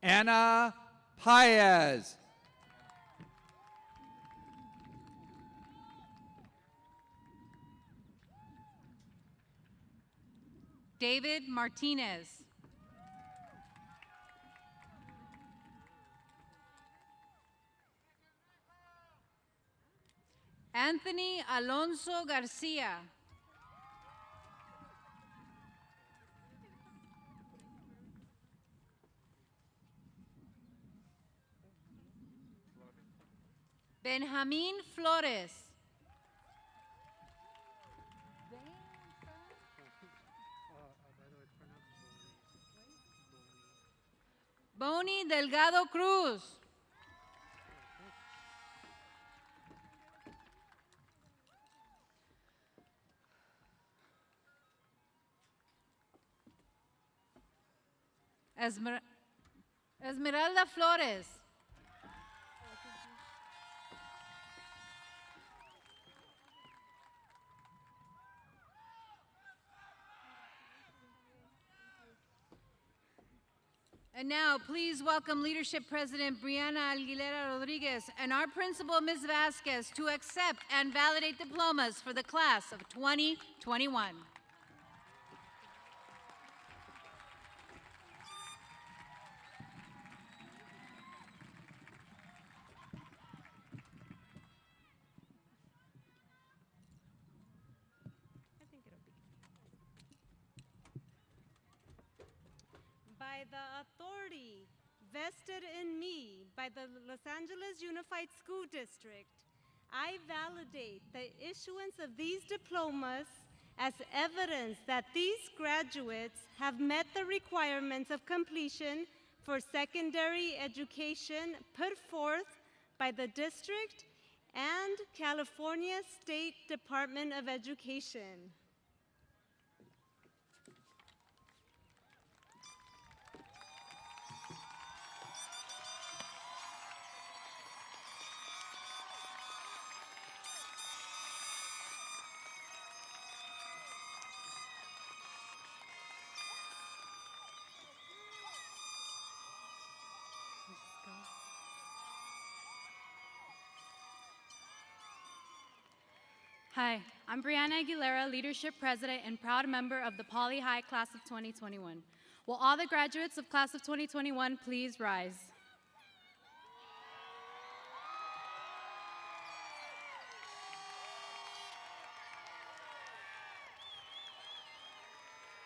Anna Paez. David Martinez. Anthony Alonso Garcia. Benjamin Flores. Boni Delgado Cruz. Esmeralda Flores. And now, please welcome Leadership President Brianna Aguilera Rodriguez and our principal, Ms. Vasquez, to accept and validate diplomas for the class of 2021. By the authority vested in me by the Los Angeles Unified School District, I validate the issuance of these diplomas as evidence that these graduates have met the requirements of completion for secondary education put forth by the district and California State Department of Education. Hi, I'm Brianna Aguilera, Leadership President and proud member of the Poly High Class of 2021. Will all the graduates of Class of 2021 please rise?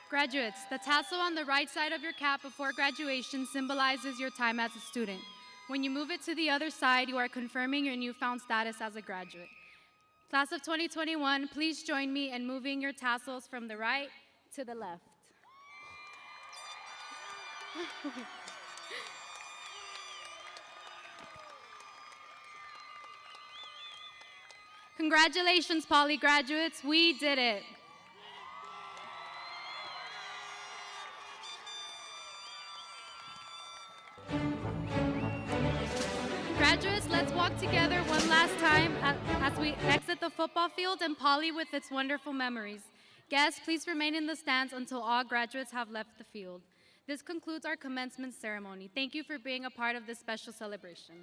Graduates, the tassel on the right side of your cap before graduation symbolizes your time as a student. When you move it to the other side, you are confirming your newfound status as a graduate. Class of 2021, please join me in moving your tassels from the right to the left. Congratulations, Poly graduates, we did it. Graduates, let's walk together one last time as we exit the football field and Poly with its wonderful memories. Guests, please remain in the stands until all graduates have left the field. This concludes our commencement ceremony. Thank you for being a part of this special celebration.